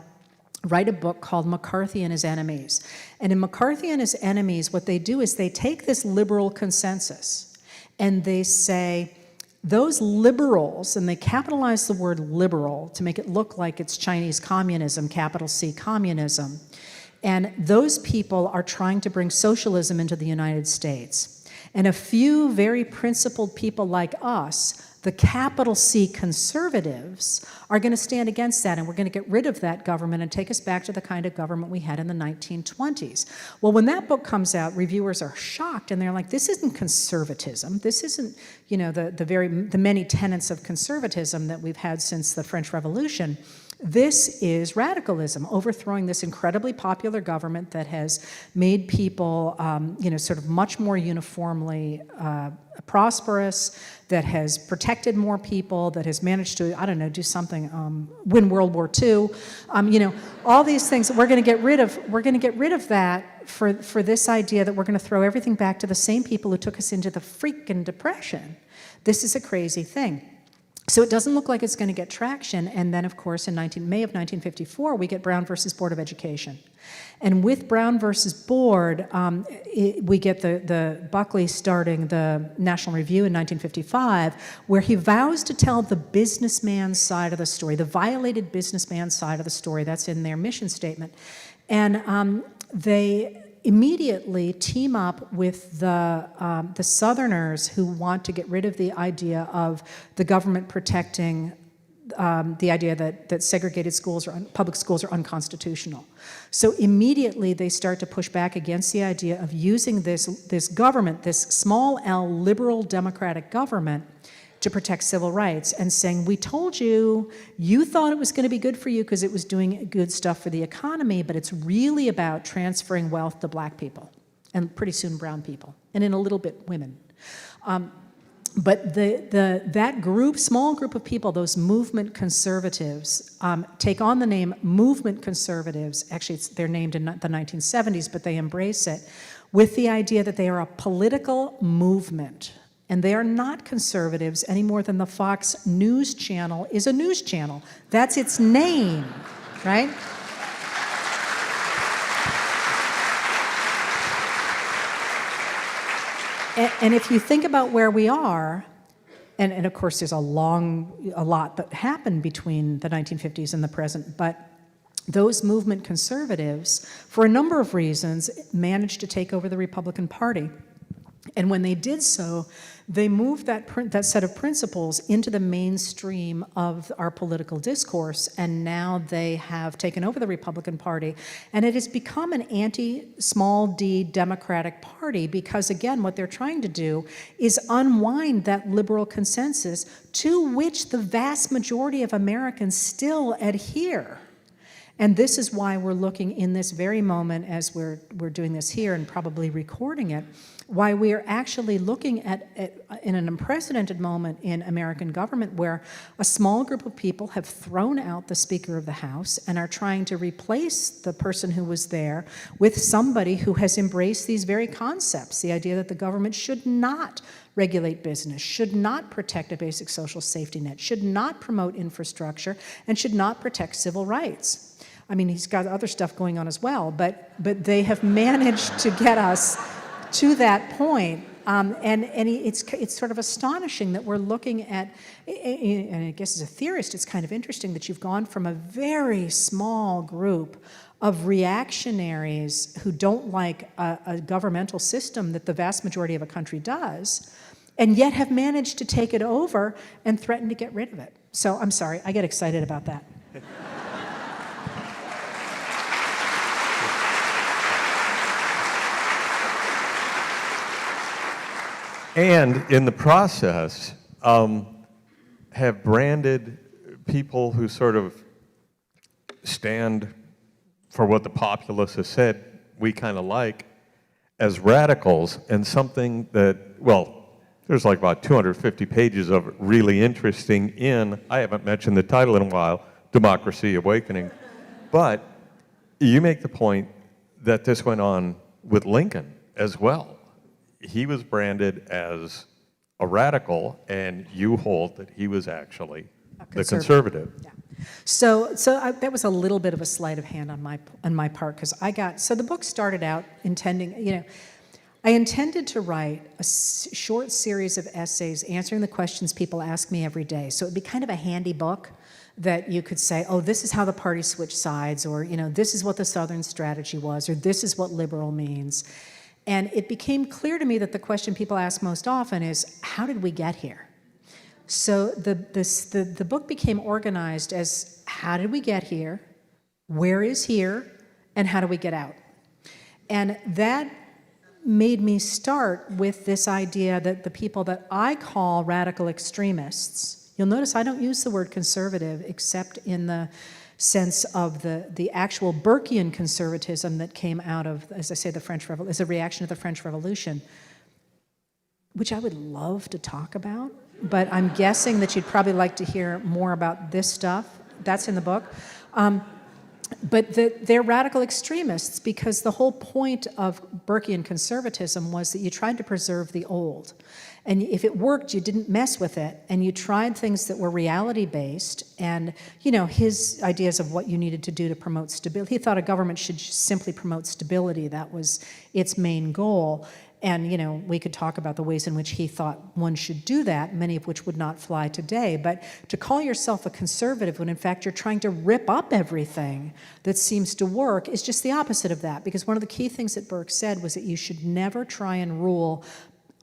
write a book called McCarthy and His Enemies. And in McCarthy and His Enemies, what they do is they take this liberal consensus and they say, those liberals, and they capitalize the word liberal to make it look like it's Chinese communism, capital C communism, and those people are trying to bring socialism into the United States. And a few very principled people like us, the capital C conservatives, are going to stand against that, and we're going to get rid of that government and take us back to the kind of government we had in the 1920s. Well, when that book comes out, reviewers are shocked, and they're like, this isn't conservatism. This isn't, you know, the many tenets of conservatism that we've had since the French Revolution. This is radicalism, overthrowing this incredibly popular government that has made people, you know, sort of much more uniformly prosperous, that has protected more people, that has managed to, I don't know, do something, win World War II. You know, all these things we're going to get rid of. We're going to get rid of that for this idea that we're going to throw everything back to the same people who took us into the freaking Depression. This is a crazy thing. So it doesn't look like it's going to get traction. And then, of course, in May of 1954, we get Brown versus Board of Education. And with Brown versus Board, we get the Buckley starting the National Review in 1955, where he vows to tell the businessman's side of the story, the violated businessman's side of the story. That's in their mission statement. And they immediately team up with the Southerners who want to get rid of the idea of the government protecting the idea that segregated schools or public schools are unconstitutional. So immediately they start to push back against the idea of using this government, this small L liberal democratic government, to protect civil rights, and saying, we told you, you thought it was going to be good for you because it was doing good stuff for the economy, but it's really about transferring wealth to black people, and pretty soon brown people, and in a little bit women. But that group, small group of people, those movement conservatives, take on the name movement conservatives. Actually, they're named in the 1970s, but they embrace it with the idea that they are a political movement. And they are not conservatives any more than the Fox News Channel is a news channel. That's its name, right? And if you think about where we are, and of course there's a lot that happened between the 1950s and the present, but those movement conservatives, for a number of reasons, managed to take over the Republican Party. And when they did so, they moved that set of principles into the mainstream of our political discourse, and now they have taken over the Republican Party, and it has become an anti-small d Democratic Party because, again, what they're trying to do is unwind that liberal consensus to which the vast majority of Americans still adhere. And this is why we're looking in this very moment, as we're doing this here and probably recording it, why we are actually looking at in an unprecedented moment in American government where a small group of people have thrown out the Speaker of the House and are trying to replace the person who was there with somebody who has embraced these very concepts, the idea that the government should not regulate business, should not protect a basic social safety net, should not promote infrastructure, and should not protect civil rights. I mean, he's got other stuff going on as well, but they have managed to get us to that point. It's sort of astonishing that we're looking at, and I guess as a theorist, it's kind of interesting that you've gone from a very small group of reactionaries who don't like a governmental system that the vast majority of a country does, and yet have managed to take it over and threaten to get rid of it. So I'm sorry, I get excited about that. And in the process, have branded people who sort of stand for what the populace has said we kind of like as radicals, and something that, well, there's like about 250 pages of it really interesting in, I haven't mentioned the title in a while, Democracy Awakening. But you make the point that this went on with Lincoln as well. He was branded as a radical, and you hold that he was actually the conservative. Yeah. So that was a little bit of a sleight of hand on my part, because so the book started out intending, I intended to write a short series of essays answering the questions people ask me every day. So it'd be kind of a handy book that you could say, oh, this is how the party switched sides, or, this is what the Southern strategy was, or this is what liberal means. And it became clear to me that the question people ask most often is, how did we get here? So the book became organized as, how did we get here, where is here, and how do we get out? And that made me start with this idea that the people that I call radical extremists, you'll notice I don't use the word conservative except in the sense of the actual Burkean conservatism that came out of, as I say, the French Revolution, as a reaction to the French Revolution, which I would love to talk about, but I'm guessing that you'd probably like to hear more about this stuff. That's in the book. But they're radical extremists because the whole point of Burkean conservatism was that you tried to preserve the old. And if it worked, you didn't mess with it, and you tried things that were reality-based, and, his ideas of what you needed to do to promote stability. He thought a government should simply promote stability. That was its main goal. And, we could talk about the ways in which he thought one should do that, many of which would not fly today. But to call yourself a conservative when, in fact, you're trying to rip up everything that seems to work is just the opposite of that. Because one of the key things that Burke said was that you should never try and rule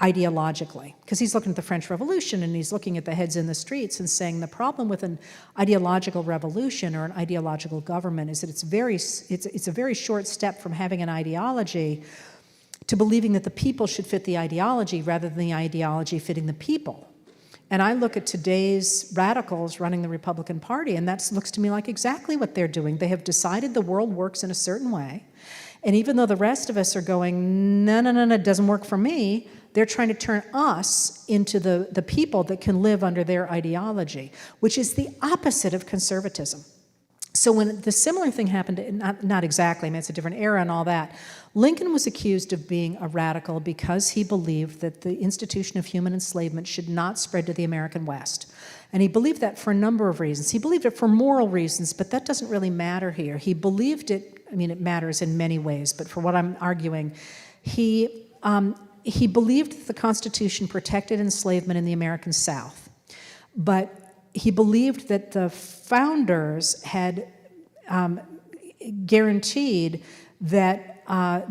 ideologically. Because he's looking at the French Revolution, and he's looking at the heads in the streets and saying the problem with an ideological revolution or an ideological government is that it's a very short step from having an ideology to believing that the people should fit the ideology rather than the ideology fitting the people. And I look at today's radicals running the Republican Party, and that looks to me like exactly what they're doing. They have decided the world works in a certain way, and even though the rest of us are going, no, it doesn't work for me, they're trying to turn us into the people that can live under their ideology, which is the opposite of conservatism. So when the similar thing happened, not exactly, I mean, it's a different era and all that, Lincoln was accused of being a radical because he believed that the institution of human enslavement should not spread to the American West. And he believed that for a number of reasons. He believed it for moral reasons, but that doesn't really matter here. He believed it, it matters in many ways, but for what I'm arguing, he believed that the Constitution protected enslavement in the American South. But he believed that the founders had guaranteed that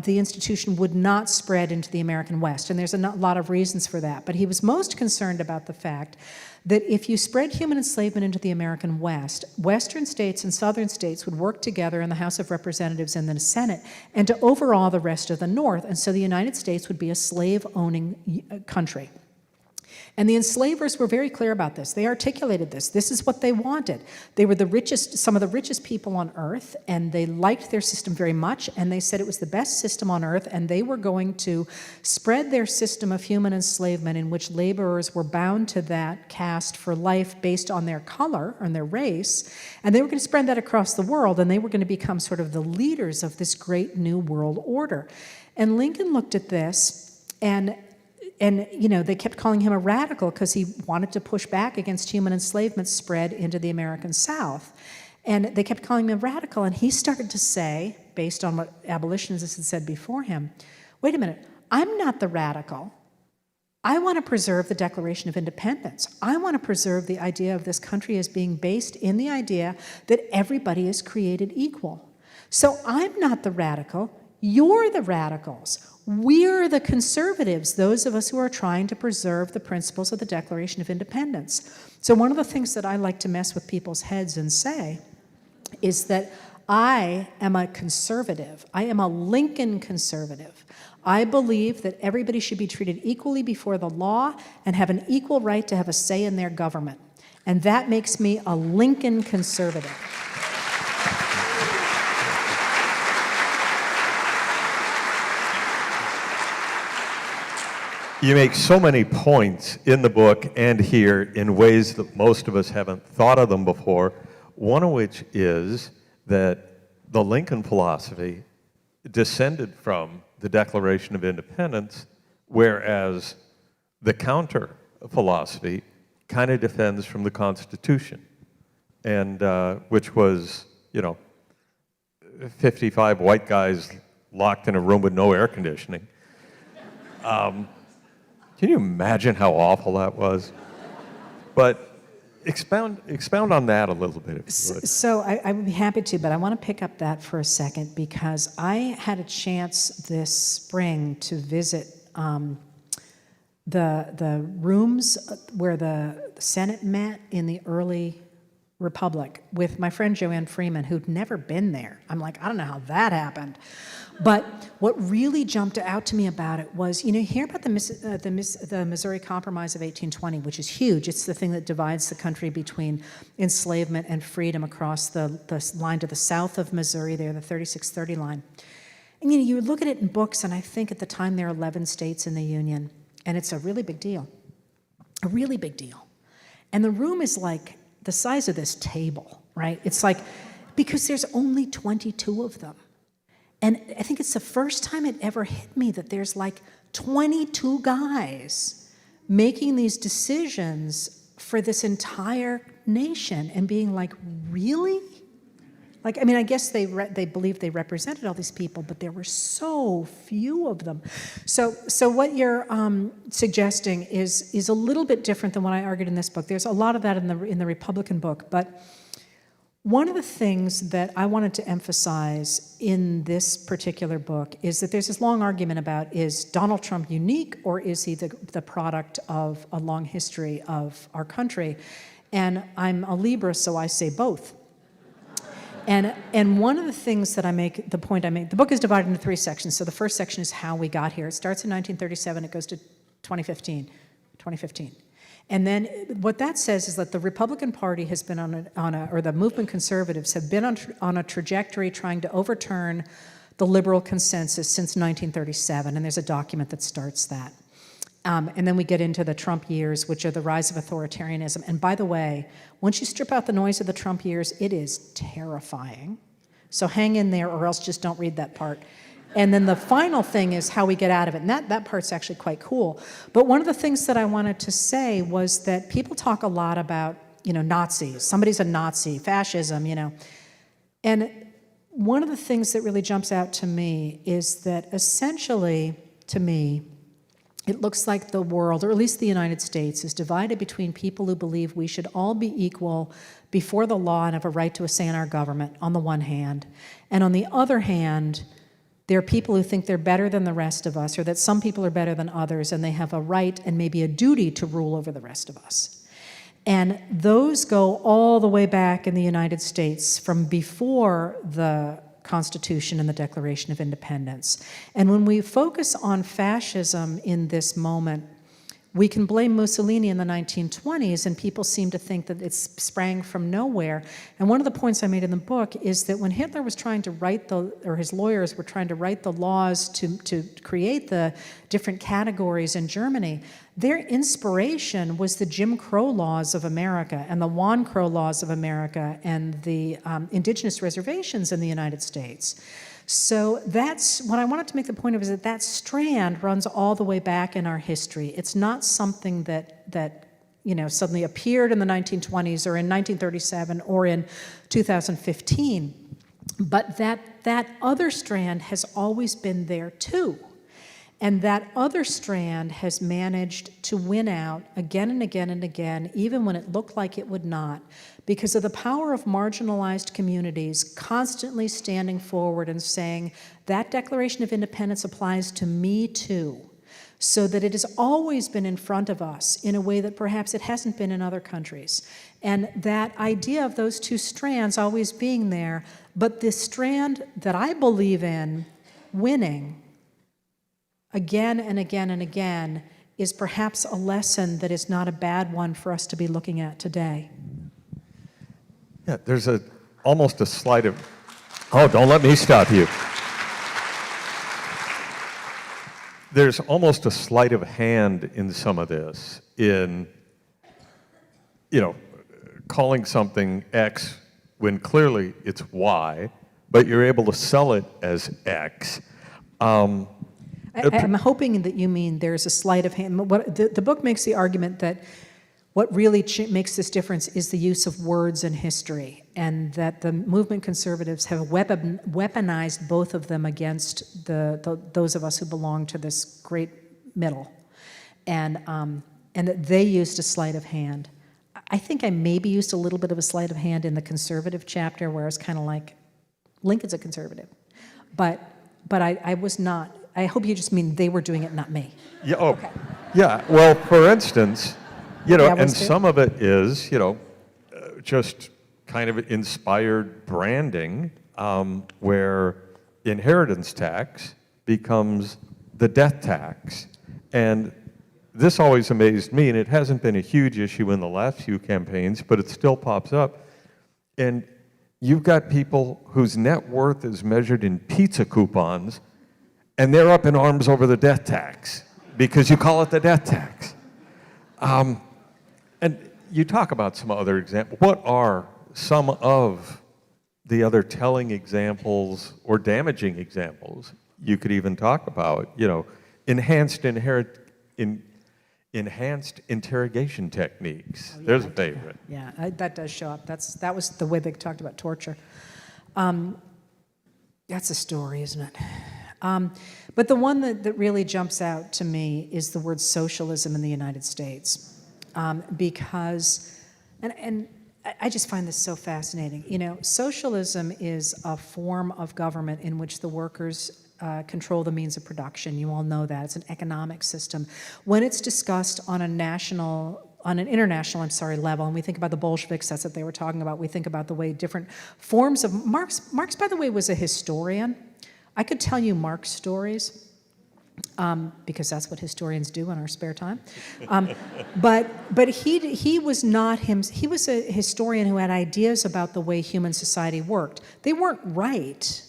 the institution would not spread into the American West. And there's a lot of reasons for that. But he was most concerned about the fact that if you spread human enslavement into the American West, Western states and Southern states would work together in the House of Representatives and the Senate and to overawe the rest of the North. And so the United States would be a slave-owning country. And the enslavers were very clear about this. They articulated this. This is what they wanted. They were some of the richest people on earth, and they liked their system very much, and they said it was the best system on earth, and they were going to spread their system of human enslavement in which laborers were bound to that caste for life based on their color, on their race, and they were going to spread that across the world, and they were going to become sort of the leaders of this great new world order. And Lincoln looked at this, and they kept calling him a radical because he wanted to push back against human enslavement spread into the American South. And they kept calling him a radical, and he started to say, based on what abolitionists had said before him, wait a minute, I'm not the radical. I want to preserve the Declaration of Independence. I want to preserve the idea of this country as being based in the idea that everybody is created equal. So I'm not the radical. You're the radicals. We're the conservatives, those of us who are trying to preserve the principles of the Declaration of Independence. So one of the things that I like to mess with people's heads and say is that I am a conservative. I am a Lincoln conservative. I believe that everybody should be treated equally before the law and have an equal right to have a say in their government. And that makes me a Lincoln conservative. You make so many points in the book and here in ways that most of us haven't thought of them before, one of which is that the Lincoln philosophy descended from the Declaration of Independence, whereas the counter philosophy kind of defends from the Constitution, and which was, 55 white guys locked in a room with no air conditioning. Can you imagine how awful that was? But expound on that a little bit, if you would. So I would be happy to, but I want to pick up that for a second because I had a chance this spring to visit the rooms where the Senate met in the early Republic with my friend Joanne Freeman, who'd never been there. I'm like, I don't know how that happened. But what really jumped out to me about it was, you hear about the Missouri Compromise of 1820, which is huge. It's the thing that divides the country between enslavement and freedom across the line to the south of Missouri there, the 3630 line. And you look at it in books, and I think at the time there are 11 states in the Union, and it's a really big deal. A really big deal. And the room is like the size of this table, right? It's like, because there's only 22 of them. And I think it's the first time it ever hit me that there's like 22 guys making these decisions for this entire nation and being like, really? I guess they believed they represented all these people, but there were so few of them. So what you're suggesting is a little bit different than what I argued in this book. There's a lot of that in the Republican book, but one of the things that I wanted to emphasize in this particular book is that there's this long argument about, is Donald Trump unique, or is he the product of a long history of our country? And I'm a Libra, so I say both. And one of the things that the book is divided into 3 sections. So the first section is how we got here. It starts in 1937, it goes to 2015. And then what that says is that the Republican Party has been or the movement conservatives have been on a trajectory trying to overturn the liberal consensus since 1937, and there's a document that starts that. And then we get into the Trump years, which are the rise of authoritarianism. And by the way, once you strip out the noise of the Trump years, it is terrifying. So hang in there, or else just don't read that part. And then the final thing is how we get out of it. And that part's actually quite cool. But one of the things that I wanted to say was that people talk a lot about, Nazis. Somebody's a Nazi, fascism, And one of the things that really jumps out to me is that essentially, to me, it looks like the world, or at least the United States, is divided between people who believe we should all be equal before the law and have a right to a say in our government, on the one hand. And on the other hand, there are people who think they're better than the rest of us, or that some people are better than others, and they have a right and maybe a duty to rule over the rest of us. And those go all the way back in the United States from before the Constitution and the Declaration of Independence. And when we focus on fascism in this moment, we can blame Mussolini in the 1920s, and people seem to think that it sprang from nowhere. And one of the points I made in the book is that when Hitler was trying to or his lawyers were trying to write the laws to create the different categories in Germany, their inspiration was the Jim Crow laws of America and the Juan Crow laws of America and the indigenous reservations in the United States. So that's what I wanted to make the point of, is that strand runs all the way back in our history. It's not something that suddenly appeared in the 1920s or in 1937 or in 2015, but that other strand has always been there too. And that other strand has managed to win out again and again and again, even when it looked like it would not, because of the power of marginalized communities constantly standing forward and saying, that Declaration of Independence applies to me too. so that it has always been in front of us in a way that perhaps it hasn't been in other countries. And that idea of those two strands always being there, but the strand that I believe in winning again and again and again is perhaps a lesson that is not a bad one for us to be looking at today. Yeah, there's almost a sleight of, oh, don't let me stop you. There's almost a sleight of hand in some of this, in, calling something X when clearly it's Y, but you're able to sell it as X. I'm hoping that you mean there's a sleight of hand. The book makes the argument that what really makes this difference is the use of words in history, and that the movement conservatives have weaponized both of them against those of us who belong to this great middle, and that they used a sleight of hand. I think I maybe used a little bit of a sleight of hand in the conservative chapter, where it's kind of like, Lincoln's a conservative, but I was not. I hope you just mean they were doing it, not me. Yeah. Oh, okay. Yeah. Well, for instance, and too. some of it is, just kind of inspired branding, where inheritance tax becomes the death tax. And this always amazed me, and it hasn't been a huge issue in the last few campaigns, but it still pops up. And you've got people whose net worth is measured in pizza coupons, and they're up in arms over the death tax because you call it the death tax. And you talk about some other examples. What are some of the other telling examples or damaging examples you could even talk about? Enhanced interrogation techniques. Oh, yeah, There's a favorite. Yeah, that does show up. That was the way they talked about torture. That's a story, isn't it? But the one that really jumps out to me is the word socialism in the United States. Because, and I just find this so fascinating. Socialism is a form of government in which the workers control the means of production. You all know that. It's an economic system. When it's discussed on an international level, and we think about the Bolsheviks, that's what they were talking about. We think about the way different forms of Marx, by the way, was a historian. I could tell you Marx stories, because that's what historians do in our spare time. But he was not him. He was a historian who had ideas about the way human society worked. They weren't right,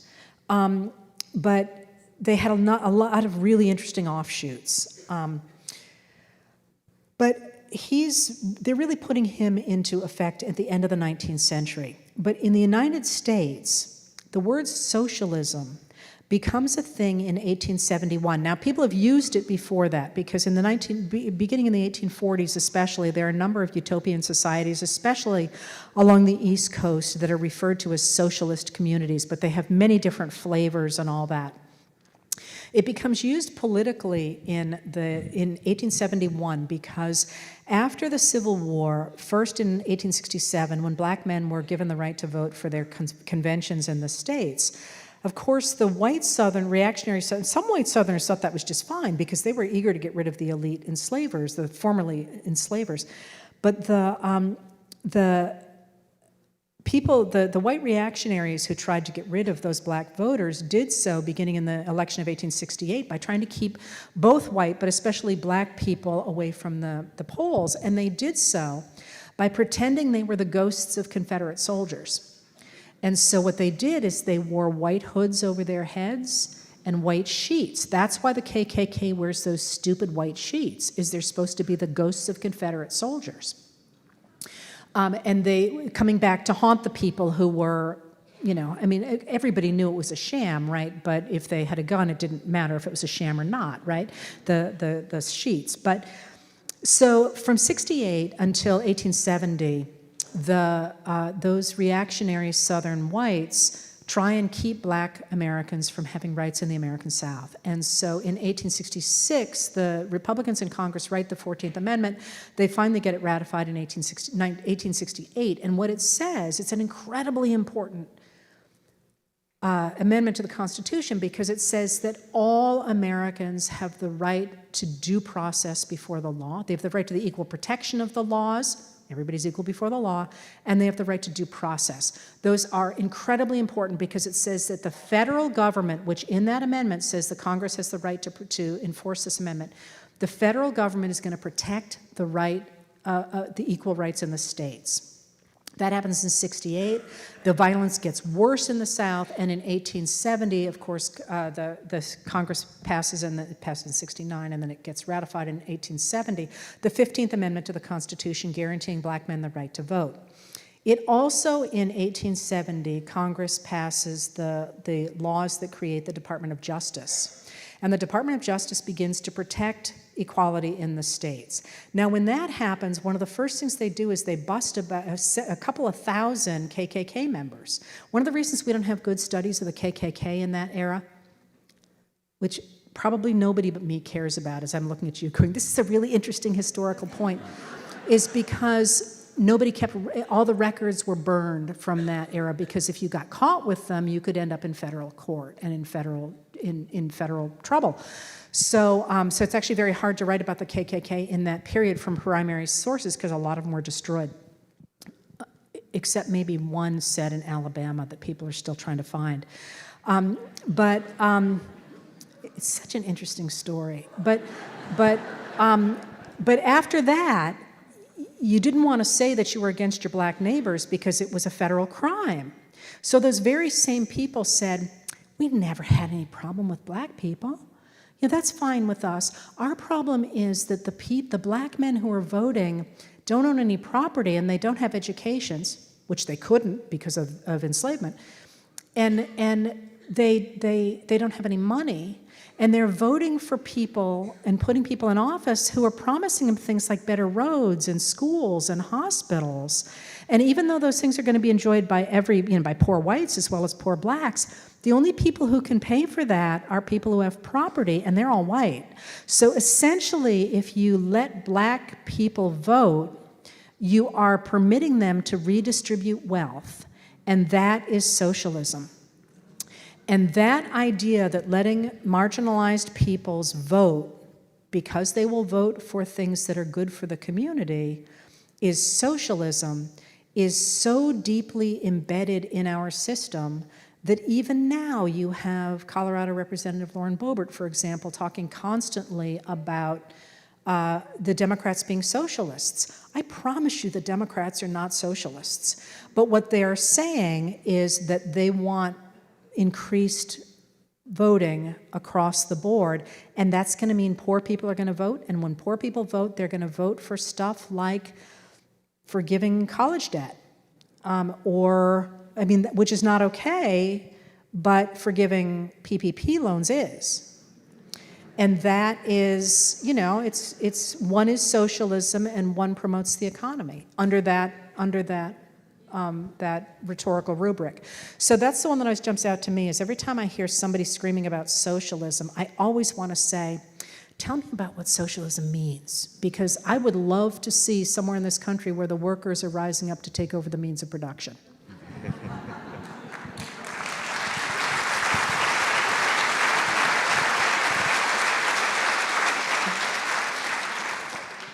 but they had a lot of really interesting offshoots. But they're really putting him into effect at the end of the 19th century. But in the United States, the word socialism becomes a thing in 1871. Now, people have used it before that, because in the beginning in the 1840s especially, there are a number of utopian societies, especially along the East Coast, that are referred to as socialist communities, but they have many different flavors and all that. It becomes used politically in 1871 because after the Civil War, first in 1867, when black men were given the right to vote for their conventions in the states, of course, the white Southern, reactionary Southern, some white Southerners thought that was just fine because they were eager to get rid of the elite enslavers, the formerly enslavers. But the people, the white reactionaries who tried to get rid of those black voters did so beginning in the election of 1868 by trying to keep both white, but especially black people away from the polls. And they did so by pretending they were the ghosts of Confederate soldiers. And so what they did is they wore white hoods over their heads and white sheets. That's why the KKK wears those stupid white sheets, is they're supposed to be the ghosts of Confederate soldiers. And they, coming back to haunt the people who were, everybody knew it was a sham, right? But if they had a gun, it didn't matter if it was a sham or not, right? The sheets. But so from 68 until 1870, those reactionary Southern whites try and keep black Americans from having rights in the American South. And so in 1866, the Republicans in Congress write the 14th Amendment. They finally get it ratified in 1868. And what it says, it's an incredibly important amendment to the Constitution because it says that all Americans have the right to due process before the law. They have the right to the equal protection of the laws. Everybody's equal before the law, and they have the right to due process. Those are incredibly important because it says that the federal government, which in that amendment says the Congress has the right to enforce this amendment, the federal government is going to protect the right, the equal rights in the states. That happens in '68. The violence gets worse in the South, and in 1870, of course, the Congress passes, and it passed in '69, and then it gets ratified in 1870, the 15th Amendment to the Constitution guaranteeing black men the right to vote. It also, in 1870, Congress passes the laws that create the Department of Justice. And the Department of Justice begins to protect equality in the states. Now, when that happens, one of the first things they do is they bust about a couple of thousand KKK members. One of the reasons we don't have good studies of the KKK in that era, which probably nobody but me cares about as I'm looking at you going, this is a really interesting historical point, is because nobody kept, all the records were burned from that era because if you got caught with them, you could end up in federal court and in federal trouble. So it's actually very hard to write about the KKK in that period from primary sources because a lot of them were destroyed, except maybe one set in Alabama that people are still trying to find. But it's such an interesting story. But after that, you didn't want to say that you were against your black neighbors because it was a federal crime. So those very same people said, we've never had any problem with black people. Yeah, that's fine with us. Our problem is that the black men who are voting don't own any property and they don't have educations, which they couldn't because of enslavement, and they don't have any money, and they're voting for people and putting people in office who are promising them things like better roads and schools and hospitals. And even though those things are going to be enjoyed by by poor whites as well as poor blacks, the only people who can pay for that are people who have property, and they're all white. So essentially, if you let black people vote, you are permitting them to redistribute wealth, and that is socialism. And that idea that letting marginalized peoples vote because they will vote for things that are good for the community is socialism, is so deeply embedded in our system that even now you have Colorado Representative Lauren Boebert, for example, talking constantly about the Democrats being socialists. I promise you the Democrats are not socialists. But what they are saying is that they want increased voting across the board, and that's going to mean poor people are going to vote, and when poor people vote, they're going to vote for stuff like forgiving college debt, which is not okay, but forgiving PPP loans is. And that is, it's one is socialism and one promotes the economy under that rhetorical rubric. So that's the one that always jumps out to me is every time I hear somebody screaming about socialism, I always want to say, tell me about what socialism means, because I would love to see somewhere in this country where the workers are rising up to take over the means of production.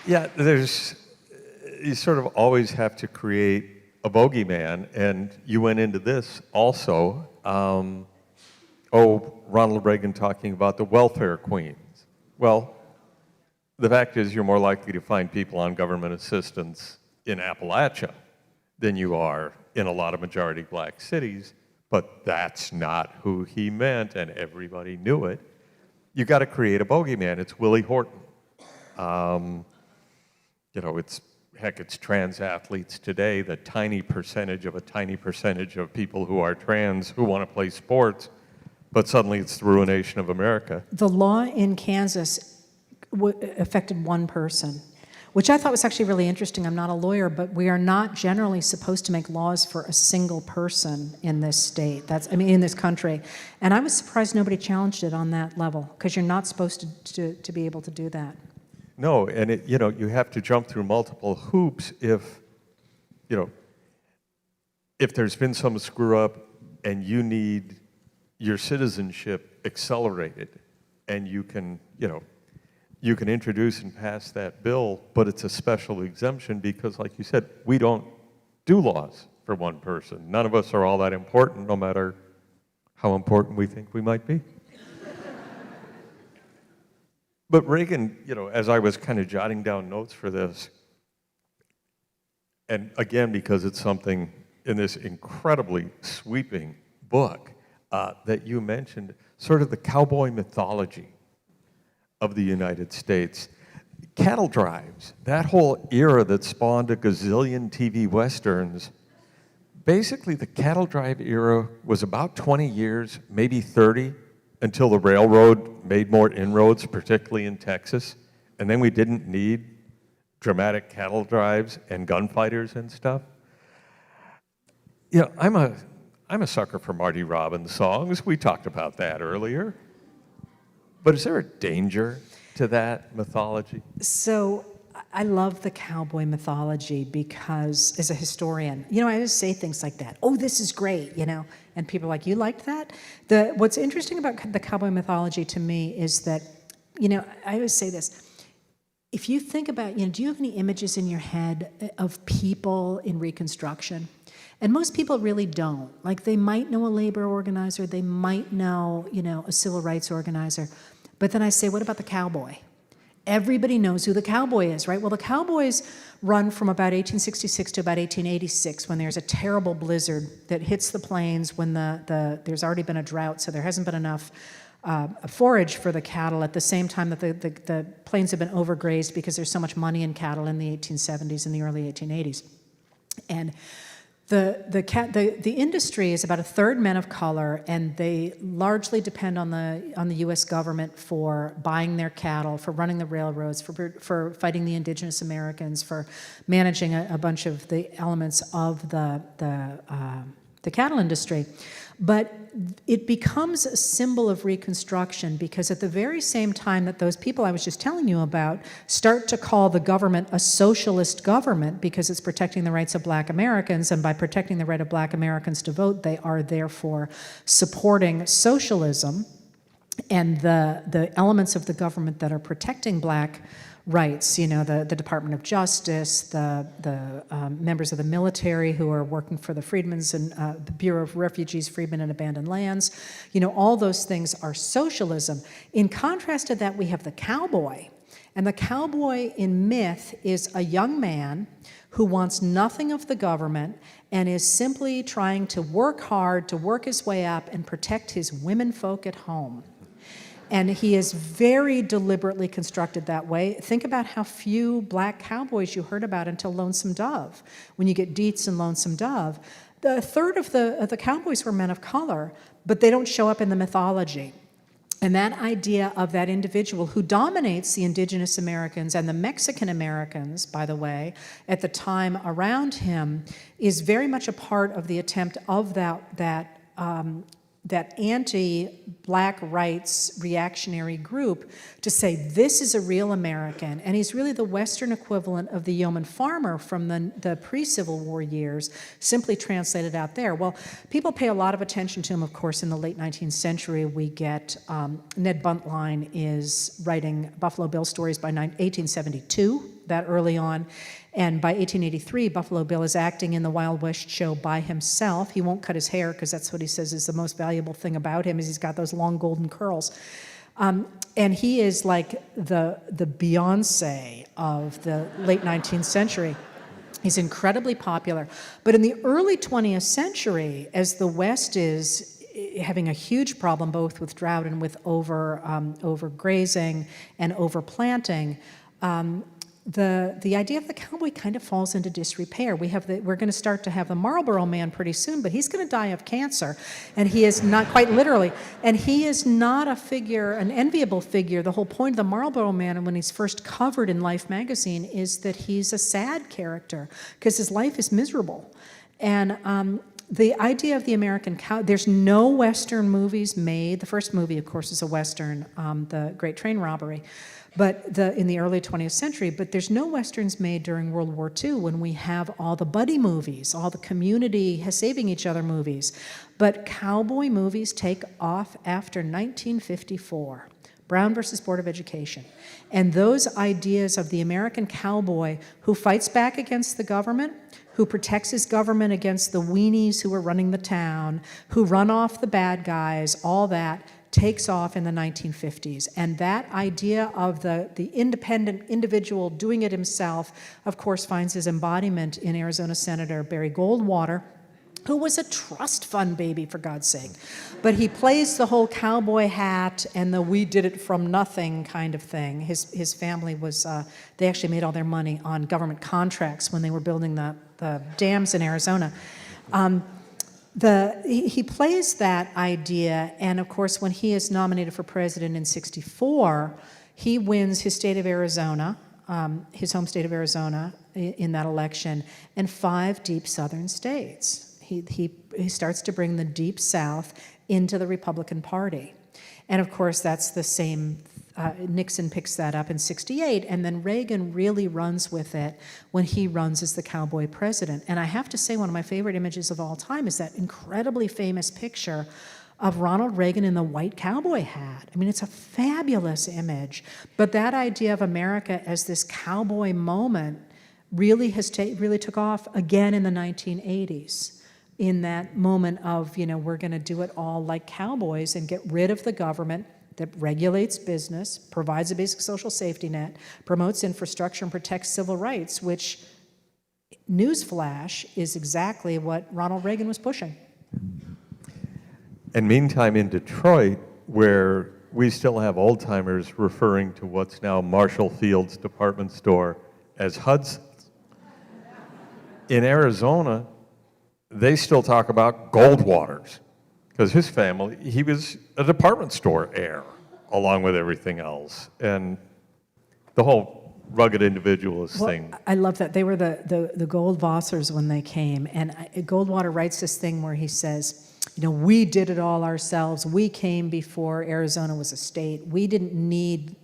Yeah, you sort of always have to create a bogeyman, and you went into this also. Ronald Reagan talking about the welfare queens. Well, the fact is you're more likely to find people on government assistance in Appalachia than you are in a lot of majority black cities, but that's not who he meant, and everybody knew it. You got to create a bogeyman. It's Willie Horton. It's trans athletes today, the tiny percentage of people who are trans who want to play sports, but suddenly it's the ruination of America. The law in Kansas affected one person, which I thought was actually really interesting. I'm not a lawyer, but we are not generally supposed to make laws for a single person in this state. In this country. And I was surprised nobody challenged it on that level, because you're not supposed to be able to do that. No, and you have to jump through multiple hoops if there's been some screw up and you need your citizenship accelerated, and you can, you can introduce and pass that bill, but it's a special exemption because, like you said, we don't do laws for one person. None of us are all that important, no matter how important we think we might be. But Reagan, as I was kind of jotting down notes for this, and again, because it's something in this incredibly sweeping book that you mentioned, sort of the cowboy mythology of the United States. Cattle drives, that whole era that spawned a gazillion TV westerns, basically the cattle drive era was about 20 years, maybe 30, until the railroad made more inroads, particularly in Texas, and then we didn't need dramatic cattle drives and gunfighters and stuff. I'm a sucker for Marty Robbins songs. We talked about that earlier. But is there a danger to that mythology? So I love the cowboy mythology because, as a historian, I always say things like that. Oh, this is great, and people are like, you liked that? What's interesting about the cowboy mythology to me is that, I always say this. If you think about, do you have any images in your head of people in Reconstruction? And most people really don't. Like, they might know a labor organizer, they might know, a civil rights organizer. But then I say, what about the cowboy? Everybody knows who the cowboy is, right? Well, the cowboys run from about 1866 to about 1886 when there's a terrible blizzard that hits the plains when there's already been a drought, so there hasn't been enough forage for the cattle at the same time that the plains have been overgrazed because there's so much money in cattle in the 1870s and the early 1880s. And the industry is about a third men of color, and they largely depend on the U.S. government for buying their cattle, for running the railroads, for fighting the indigenous Americans, for managing a bunch of the elements of the cattle industry. But it becomes a symbol of Reconstruction because at the very same time that those people I was just telling you about start to call the government a socialist government because it's protecting the rights of Black Americans, and by protecting the right of Black Americans to vote, they are therefore supporting socialism, and the elements of the government that are protecting Black rights, the Department of Justice, the members of the military who are working for the Freedmen's and the Bureau of Refugees, Freedmen, and Abandoned Lands, all those things are socialism. In contrast to that, we have the cowboy. And the cowboy in myth is a young man who wants nothing of the government and is simply trying to work hard, to work his way up and protect his womenfolk at home. And he is very deliberately constructed that way. Think about how few Black cowboys you heard about until Lonesome Dove. When you get Dietz and Lonesome Dove, a third of the cowboys were men of color, but they don't show up in the mythology. And that idea of that individual who dominates the indigenous Americans and the Mexican Americans, by the way, at the time around him, is very much a part of the attempt of that anti-Black rights reactionary group to say this is a real American, and he's really the Western equivalent of the yeoman farmer from the pre-Civil War years, simply translated out there. Well, people pay a lot of attention to him, of course. In the late 19th century, we get Ned Buntline is writing Buffalo Bill stories by 1872, that early on. And by 1883, Buffalo Bill is acting in the Wild West show by himself. He won't cut his hair because that's what he says is the most valuable thing about him, is he's got those long golden curls. And he is like the Beyonce of the late 19th century. He's incredibly popular. But in the early 20th century, as the West is having a huge problem both with drought and with overgrazing and overplanting, the idea of the cowboy kind of falls into disrepair. We're going to start to have the Marlboro Man pretty soon, but he's going to die of cancer, and he is not, quite literally, and he is not an enviable figure. The whole point of the Marlboro Man, and when he's first covered in Life magazine, is that he's a sad character because his life is miserable. And the idea of the American cow, there's no Western movies made. The first movie, of course, is a Western, The Great Train Robbery, but in the early 20th century, but there's no Westerns made during World War II when we have all the buddy movies, all the community saving each other movies. But cowboy movies take off after 1954. Brown versus Board of Education. And those ideas of the American cowboy who fights back against the government, who protects his government against the weenies who are running the town, who run off the bad guys, all that takes off in the 1950s. And that idea of the independent individual doing it himself, of course, finds his embodiment in Arizona Senator Barry Goldwater, who was a trust fund baby, for God's sake. But he plays the whole cowboy hat and the we did it from nothing kind of thing. His family was, they actually made all their money on government contracts when they were building the dams in Arizona. He plays that idea, and of course, when he is nominated for president in '64, he wins his state of Arizona, his home state of Arizona, in that election, and 5 deep southern states. He starts to bring the Deep South into the Republican Party. And of course, that's the same, Nixon picks that up in '68, and then Reagan really runs with it when he runs as the cowboy president. And I have to say, one of my favorite images of all time is that incredibly famous picture of Ronald Reagan in the white cowboy hat. I mean, it's a fabulous image. But that idea of America as this cowboy moment really really took off again in the 1980s. In that moment of, we're going to do it all like cowboys and get rid of the government that regulates business, provides a basic social safety net, promotes infrastructure, and protects civil rights, which, newsflash, is exactly what Ronald Reagan was pushing. And meantime, in Detroit, where we still have old-timers referring to what's now Marshall Field's department store as Hudson's, in Arizona, they still talk about Goldwater's, because his family, he was a department store heir, along with everything else. And the whole rugged individualist thing. I love that. They were the Goldwassers when they came. And Goldwater writes this thing where he says, we did it all ourselves. We came before Arizona was a state. We didn't need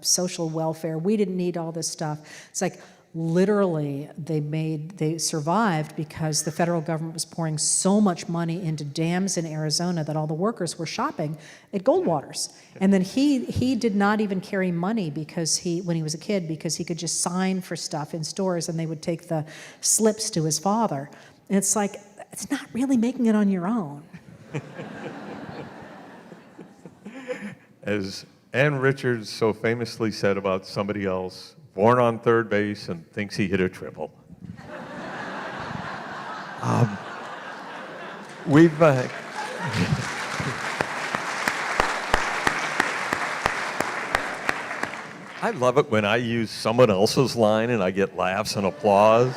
social welfare. We didn't need all this stuff. It's like, literally, they survived because the federal government was pouring so much money into dams in Arizona that all the workers were shopping at Goldwater's. And then he did not even carry money when he was a kid, because he could just sign for stuff in stores and they would take the slips to his father. And it's like, it's not really making it on your own. As Ann Richards so famously said about somebody else, born on third base and thinks he hit a triple. We've I love it when I use someone else's line and I get laughs and applause.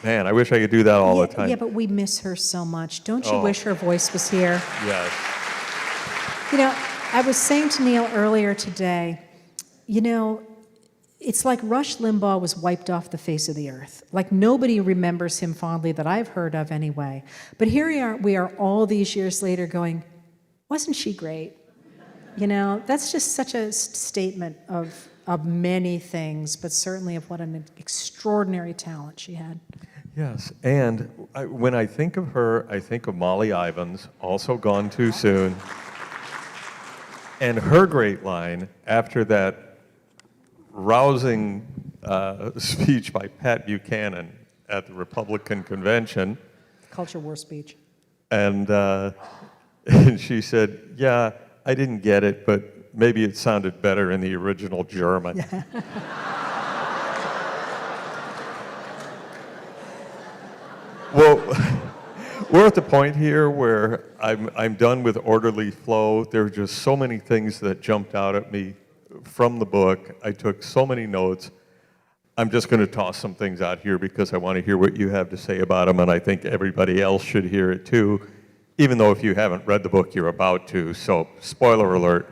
Man, I wish I could do that all the time. Yeah, but we miss her so much. Don't you wish her voice was here? Yes. I was saying to Neil earlier today, it's like Rush Limbaugh was wiped off the face of the earth. Like, nobody remembers him fondly that I've heard of anyway. But here we are all these years later going, wasn't she great? That's just such a statement of many things, but certainly of what an extraordinary talent she had. Yes, and when I think of her, I think of Molly Ivins, also gone too soon. And her great line after that rousing speech by Pat Buchanan at the Republican convention. Culture war speech. And she said, yeah, I didn't get it, but maybe it sounded better in the original German. Yeah. Well, we're at the point here where I'm done with orderly flow. There are just so many things that jumped out at me from the book. I took so many notes. I'm just going to toss some things out here because I want to hear what you have to say about them, and I think everybody else should hear it too, even though if you haven't read the book, you're about to, so spoiler alert.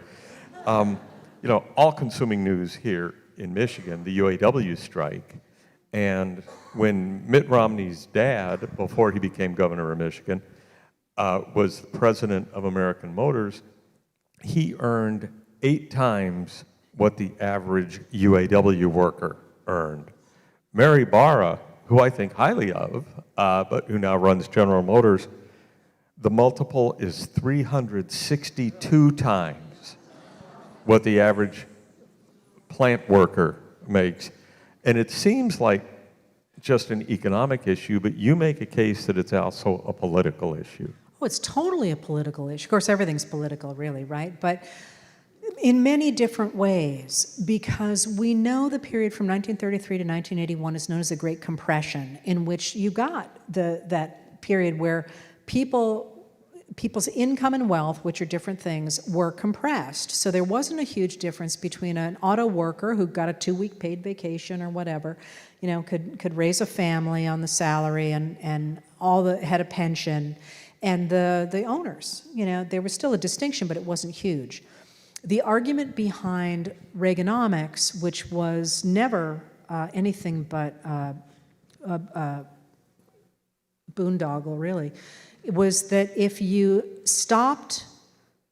All-consuming news here in Michigan, the UAW strike, And when Mitt Romney's dad, before he became governor of Michigan, was president of American Motors, he earned 8 times what the average UAW worker earned. Mary Barra, who I think highly of, but who now runs General Motors, the multiple is 362 times what the average plant worker makes. And it seems like just an economic issue, but you make a case that it's also a political issue. Oh, it's totally a political issue. Of course, everything's political, really, right? But in many different ways, because we know the period from 1933 to 1981 is known as the Great Compression, in which you got that period where people's income and wealth, which are different things, were compressed. So there wasn't a huge difference between an auto worker who got a 2-week paid vacation or whatever, could raise a family on the salary and had a pension, and the owners. There was still a distinction, but it wasn't huge. The argument behind Reaganomics, which was never anything but boondoggle, really, was that if you stopped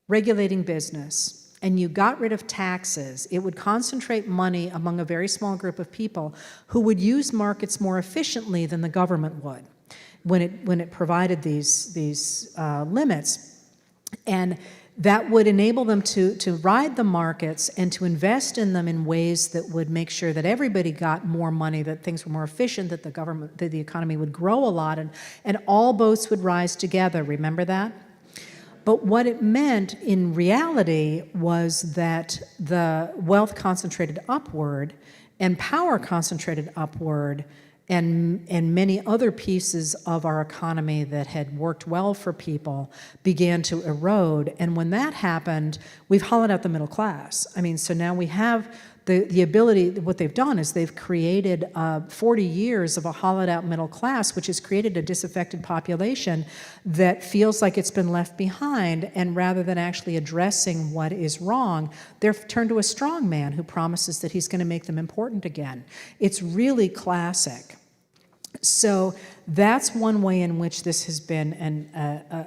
regulating business and you got rid of taxes, it would concentrate money among a very small group of people who would use markets more efficiently than the government would when it provided these limits. And that would enable them to ride the markets and to invest in them in ways that would make sure that everybody got more money, that things were more efficient, that the economy would grow a lot, and all boats would rise together. Remember that? But what it meant in reality was that the wealth concentrated upward and power concentrated upward, and many other pieces of our economy that had worked well for people began to erode. And when that happened, we've hollowed out the middle class. So now we have the ability, what they've done is they've created 40 years of a hollowed out middle class, which has created a disaffected population that feels like it's been left behind, and rather than actually addressing what is wrong, they're turned to a strong man who promises that he's going to make them important again. It's really classic. So that's one way in which this has been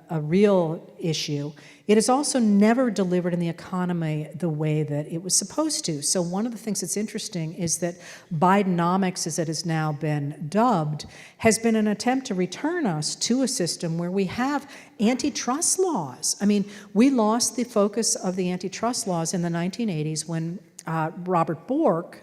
a real issue. It has also never delivered in the economy the way that it was supposed to. So one of the things that's interesting is that Bidenomics, as it has now been dubbed, has been an attempt to return us to a system where we have antitrust laws. We lost the focus of the antitrust laws in the 1980s when Robert Bork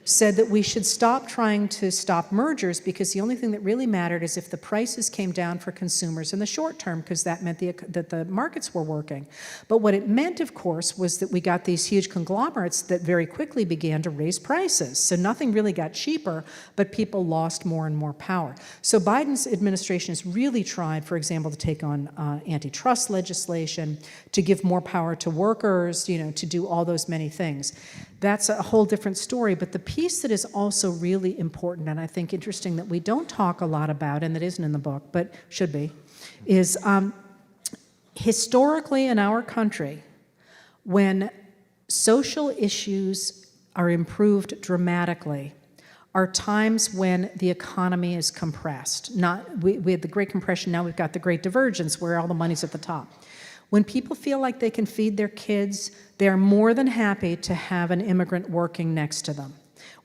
said that we should stop trying to stop mergers, because the only thing that really mattered is if the prices came down for consumers in the short term, because that meant that the markets were working. But what it meant, of course, was that we got these huge conglomerates that very quickly began to raise prices. So nothing really got cheaper, but people lost more and more power. So Biden's administration has really tried, for example, to take on antitrust legislation, to give more power to workers, to do all those many things. That's a whole different story. But the piece that is also really important, and I think interesting that we don't talk a lot about, and that isn't in the book, but should be, is historically in our country, when social issues are improved dramatically, are times when the economy is compressed. We had the Great Compression, now we've got the Great Divergence, where all the money's at the top. When people feel like they can feed their kids, they're more than happy to have an immigrant working next to them.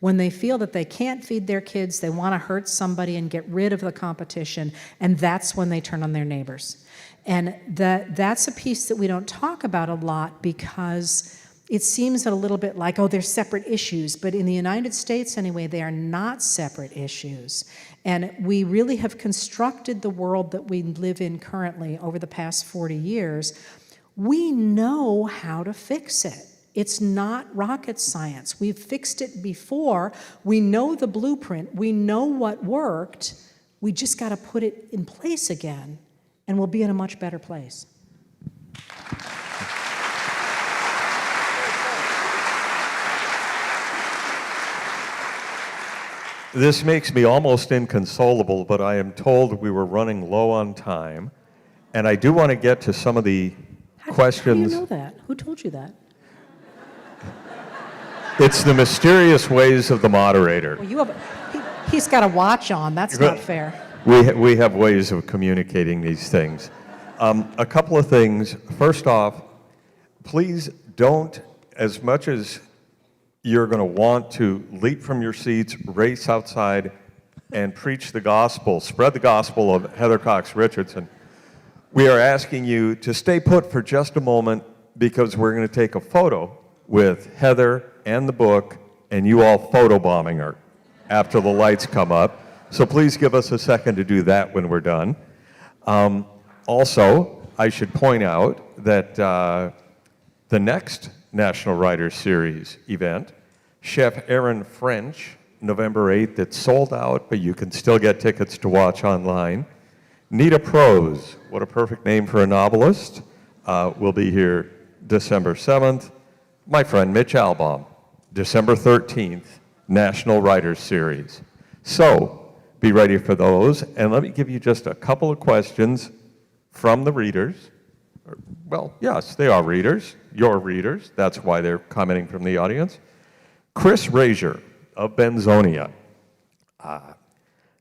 When they feel that they can't feed their kids, they want to hurt somebody and get rid of the competition, and that's when they turn on their neighbors. And that's a piece that we don't talk about a lot, because it seems a little bit like, they're separate issues, but in the United States anyway, they are not separate issues. And we really have constructed the world that we live in currently over the past 40 years. We know how to fix it. It's not rocket science. We've fixed it before. We know the blueprint. We know what worked. We just got to put it in place again, and we'll be in a much better place. This makes me almost inconsolable, but I am told we were running low on time, and I do want to get to some of the questions. How do you know that? Who told you that? It's the mysterious ways of the moderator. Well, he's got a watch on. That's not fair. We have ways of communicating these things. A couple of things. First off, please don't, as much as you're going to want to leap from your seats, race outside, and preach the gospel, spread the gospel of Heather Cox Richardson, we are asking you to stay put for just a moment because we're going to take a photo with Heather and the book and you all photobombing her after the lights come up. So please give us a second to do that when we're done. Also, I should point out that the next National Writers Series event, Chef Aaron French, November 8th, it's sold out, but you can still get tickets to watch online. Nita Prose, what a perfect name for a novelist, will be here December 7th. My friend Mitch Albom, December 13th, National Writers Series. So, be ready for those, and let me give you just a couple of questions from the readers. Well, yes, they are readers, your readers, that's why they're commenting from the audience. Chris Razier of Benzonia.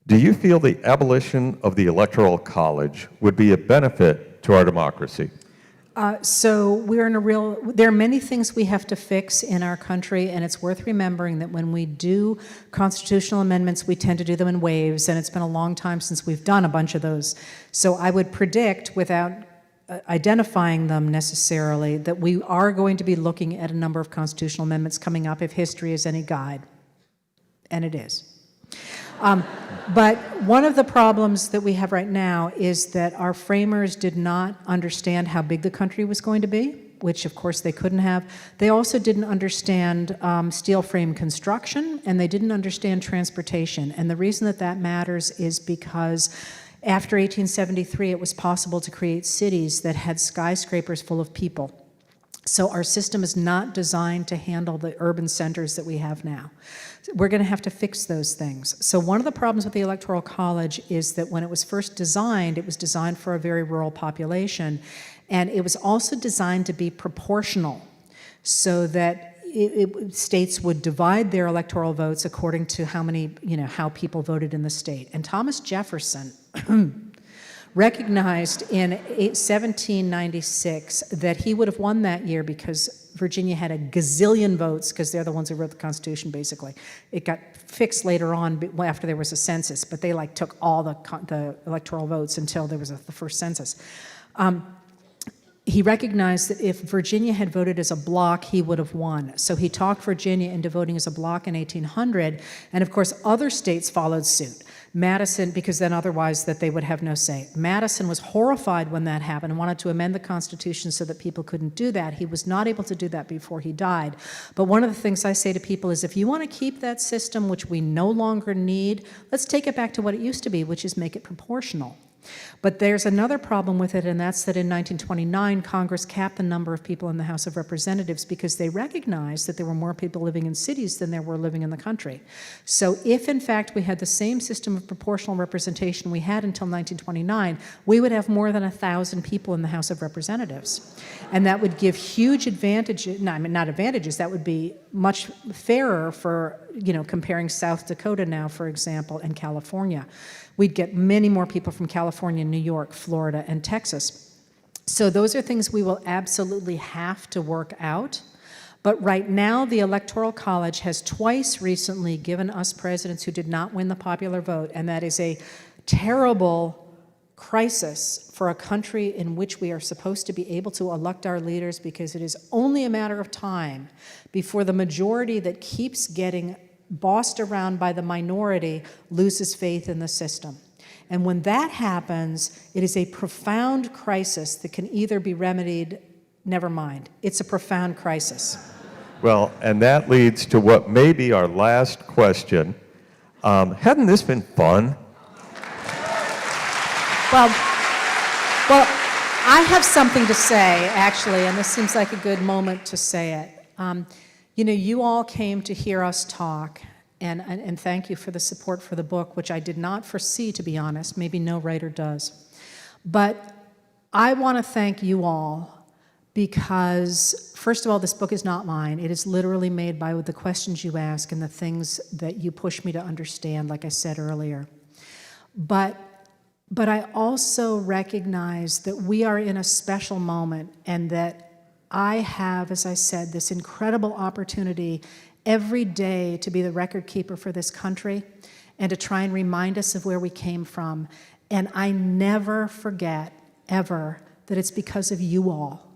Do you feel the abolition of the Electoral College would be a benefit to our democracy? So there are many things we have to fix in our country, and it's worth remembering that when we do constitutional amendments, we tend to do them in waves, and it's been a long time since we've done a bunch of those. So I would predict, without identifying them necessarily, that we are going to be looking at a number of constitutional amendments coming up if history is any guide, and it is. But one of the problems that we have right now is that our framers did not understand how big the country was going to be, which of course they couldn't have. They also didn't understand steel frame construction, and they didn't understand transportation. And the reason that that matters is because after 1873, it was possible to create cities that had skyscrapers full of people. So our system is not designed to handle the urban centers that we have now. We're going to have to fix those things. So one of the problems with the Electoral College is that when it was first designed, it was designed for a very rural population, and it was also designed to be proportional so that states would divide their electoral votes according to how people voted in the state. And Thomas Jefferson recognized in 1796 that he would have won that year because Virginia had a gazillion votes, because they're the ones who wrote the Constitution, basically. It got fixed later on after there was a census, but they took all the electoral votes until there was the first census. He recognized that if Virginia had voted as a block, he would have won. So he talked Virginia into voting as a block in 1800, and of course other states followed suit. Madison, because then otherwise that they would have no say. Madison was horrified when that happened and wanted to amend the Constitution so that people couldn't do that. He was not able to do that before he died. But one of the things I say to people is, if you want to keep that system, which we no longer need, let's take it back to what it used to be, which is make it proportional. But there's another problem with it, and that's that in 1929, Congress capped the number of people in the House of Representatives because they recognized that there were more people living in cities than there were living in the country. So if, in fact, we had the same system of proportional representation we had until 1929, we would have more than 1,000 people in the House of Representatives. And that would give huge advantages, not advantages, that would be much fairer for, comparing South Dakota now, for example, and California. We'd get many more people from California, New York, Florida, and Texas. So those are things we will absolutely have to work out. But right now, the Electoral College has twice recently given us presidents who did not win the popular vote, and that is a terrible crisis for a country in which we are supposed to be able to elect our leaders, because it is only a matter of time before the majority that keeps getting bossed around by the minority loses faith in the system. And when that happens, it is a profound crisis that can either be remedied, never mind. It's a profound crisis. Well, and that leads to what may be our last question. Hadn't this been fun? Well, I have something to say, actually, and this seems like a good moment to say it. You all came to hear us talk, and thank you for the support for the book, which I did not foresee, to be honest. Maybe no writer does. But I want to thank you all because, first of all, this book is not mine. It is literally made by the questions you ask and the things that you push me to understand, like I said earlier. But I also recognize that we are in a special moment, and that I have, as I said, this incredible opportunity every day to be the record keeper for this country and to try and remind us of where we came from. And I never forget, ever, that it's because of you all.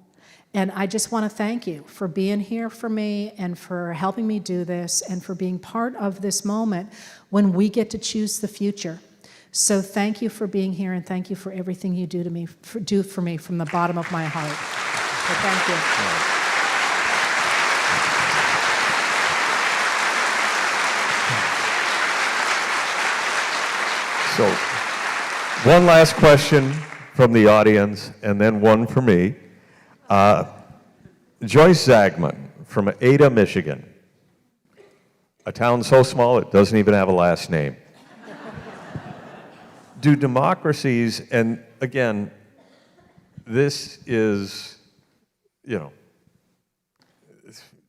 And I just want to thank you for being here for me and for helping me do this and for being part of this moment when we get to choose the future. So thank you for being here, and thank you for everything you do for me from the bottom of my heart. So thank you. So, one last question from the audience, and then one for me. Joyce Zagman from Ada, Michigan, a town so small it doesn't even have a last name. Do democracies, and again, this is,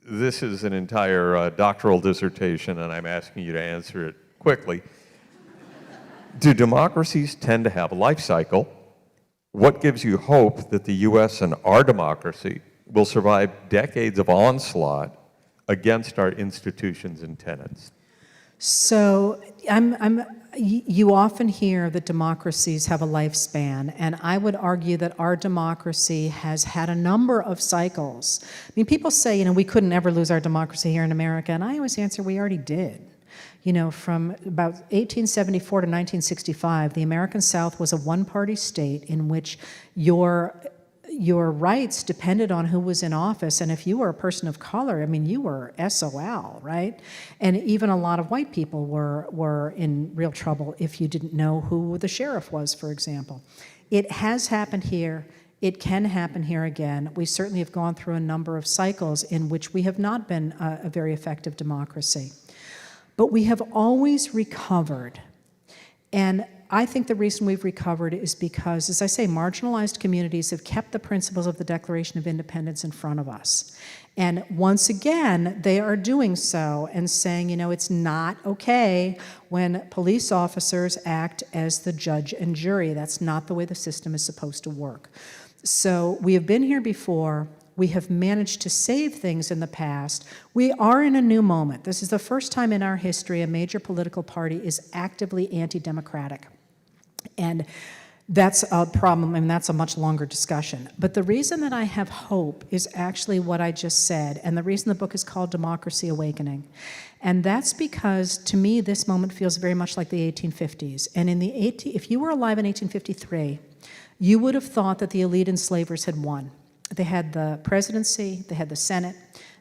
this is an entire doctoral dissertation, and I'm asking you to answer it quickly. Do democracies tend to have a life cycle? What gives you hope that the U.S. and our democracy will survive decades of onslaught against our institutions and tenets? So you often hear that democracies have a lifespan, and I would argue that our democracy has had a number of cycles. I mean, people say, we couldn't ever lose our democracy here in America, and I always answer, we already did. From about 1874 to 1965, the American South was a one-party state in which your rights depended on who was in office, and if you were a person of color, you were SOL, right? And even a lot of white people were in real trouble if you didn't know who the sheriff was, for example. It has happened here. It can happen here again. We certainly have gone through a number of cycles in which we have not been a very effective democracy. But we have always recovered. And I think the reason we've recovered is because, as I say, marginalized communities have kept the principles of the Declaration of Independence in front of us. And once again, they are doing so and saying, it's not okay when police officers act as the judge and jury. That's not the way the system is supposed to work. So we have been here before. We have managed to save things in the past. We are in a new moment. This is the first time in our history a major political party is actively anti-democratic. And that's a problem, and that's a much longer discussion. But the reason that I have hope is actually what I just said, and the reason the book is called Democracy Awakening. And that's because, to me, this moment feels very much like the 1850s. And if you were alive in 1853, you would have thought that the elite enslavers had won. They had the presidency, they had the Senate,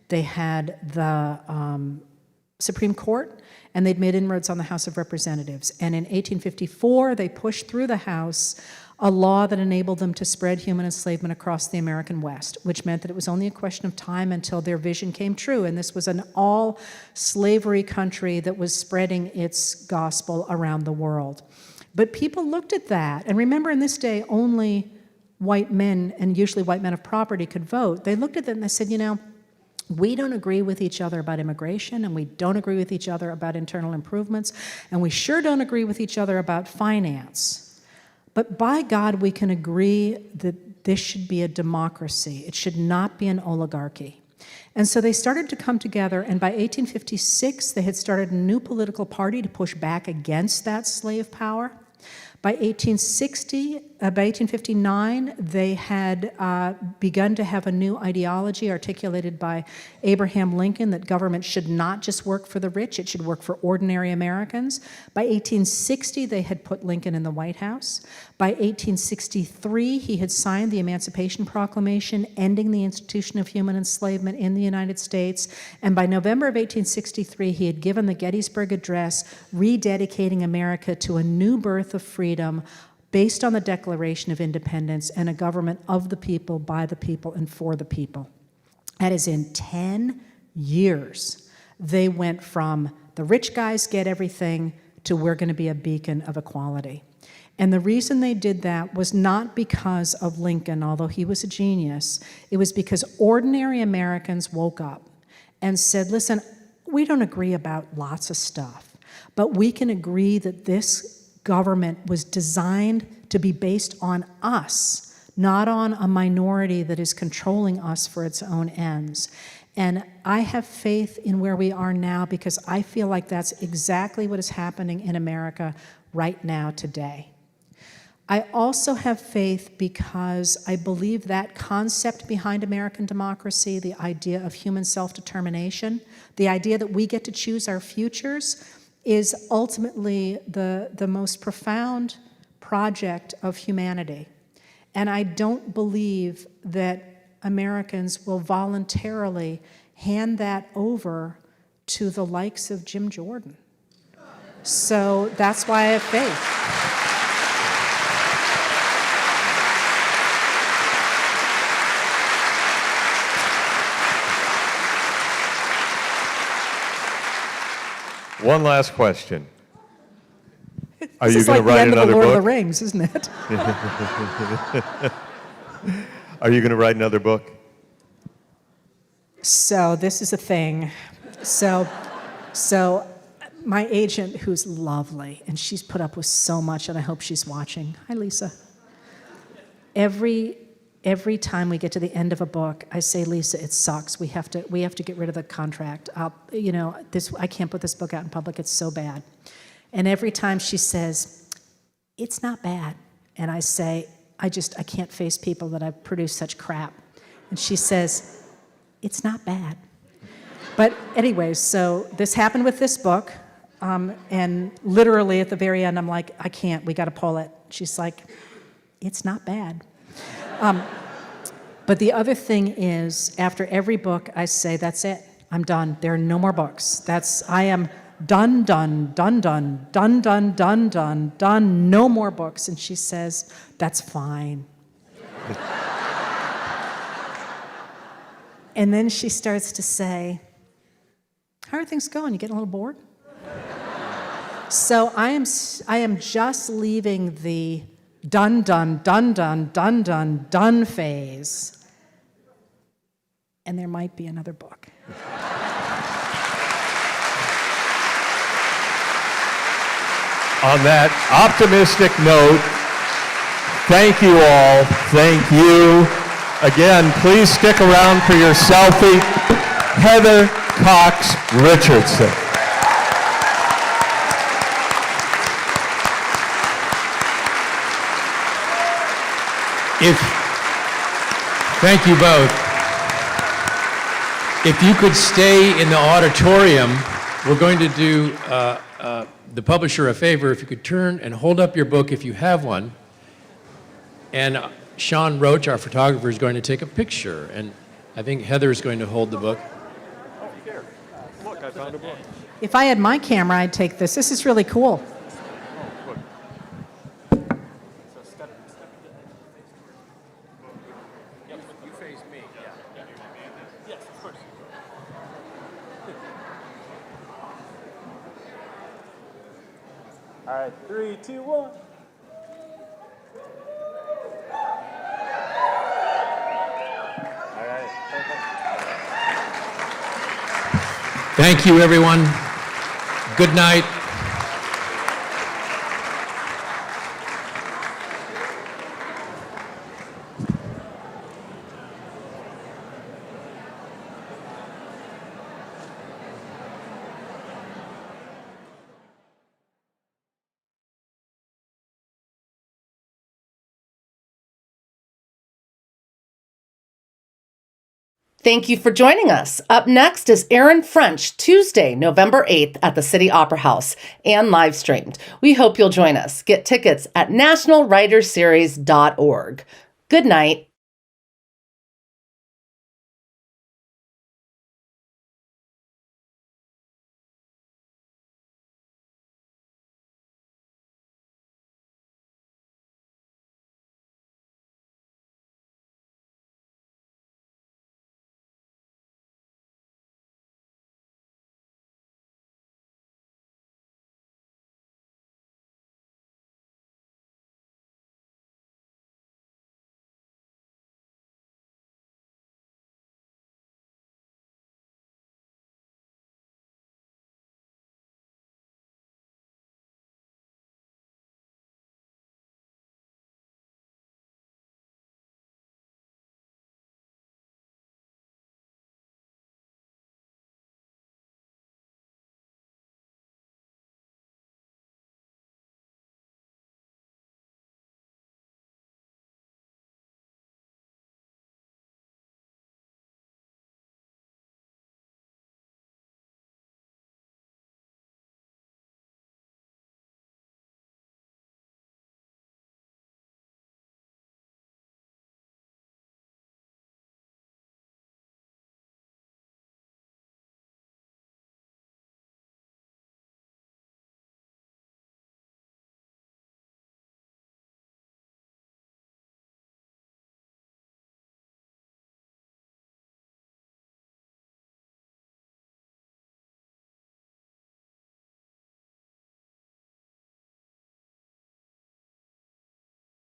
they had the Supreme Court, and they'd made inroads on the House of Representatives. And in 1854, they pushed through the House a law that enabled them to spread human enslavement across the American West, which meant that it was only a question of time until their vision came true. And this was an all-slavery country that was spreading its gospel around the world. But people looked at that, and remember, in this day, only white men, and usually white men of property, could vote. They looked at that and they said, we don't agree with each other about immigration, and we don't agree with each other about internal improvements, and we sure don't agree with each other about finance. But by God, we can agree that this should be a democracy. It should not be an oligarchy. And so they started to come together, and by 1856, they had started a new political party to push back against that slave power. By 1859, they had begun to have a new ideology articulated by Abraham Lincoln that government should not just work for the rich, it should work for ordinary Americans. By 1860, they had put Lincoln in the White House. By 1863, he had signed the Emancipation Proclamation, ending the institution of human enslavement in the United States. And by November of 1863, he had given the Gettysburg Address, rededicating America to a new birth of freedom based on the Declaration of Independence and a government of the people, by the people, and for the people. That is, in 10 years, they went from the rich guys get everything to we're going to be a beacon of equality. And the reason they did that was not because of Lincoln, although he was a genius. It was because ordinary Americans woke up and said, listen, we don't agree about lots of stuff, but we can agree that this government was designed to be based on us, not on a minority that is controlling us for its own ends. And I have faith in where we are now because I feel like that's exactly what is happening in America right now today. I also have faith because I believe that concept behind American democracy, the idea of human self-determination, the idea that we get to choose our futures, is ultimately the most profound project of humanity. And I don't believe that Americans will voluntarily hand that over to the likes of Jim Jordan. So that's why I have faith. One last question. Are This you is going like to write the end of another the Lord of the book? Rings, isn't it? Are you going to write another book? So this is a thing. So my agent, who's lovely, and she's put up with so much, and I hope she's watching. Hi, Lisa. Every time we get to the end of a book, I say, Lisa, it sucks. We have to get rid of the contract. I can't put this book out in public. It's so bad. And every time she says, it's not bad. And I say, I can't face people that I've produced such crap. And she says, it's not bad. But anyways, so this happened with this book. And literally at the very end, I'm like, I can't. We got to pull it. She's like, it's not bad. But the other thing is, after every book, I say, that's it. I'm done. There are no more books. I am done, no more books. And she says, that's fine. And then she starts to say, how are things going? You getting a little bored? So I am just leaving the done phase. And there might be another book. On that optimistic note, thank you all. Thank you. Again, please stick around for your selfie. Heather Cox Richardson. Thank you both. If you could stay in the auditorium, we're going to do the publisher a favor. If you could turn and hold up your book if you have one. And Sean Roach, our photographer, is going to take a picture. And I think Heather is going to hold the book. Oh, here. Look, I found a book. If I had my camera, I'd take this. This is really cool. All right, 3, 2, 1. All right. Thank you, everyone. Good night. Thank you for joining us. Up next is Aaron French, Tuesday, November 8th at the City Opera House and live streamed. We hope you'll join us. Get tickets at nationalwriterseries.org. Good night.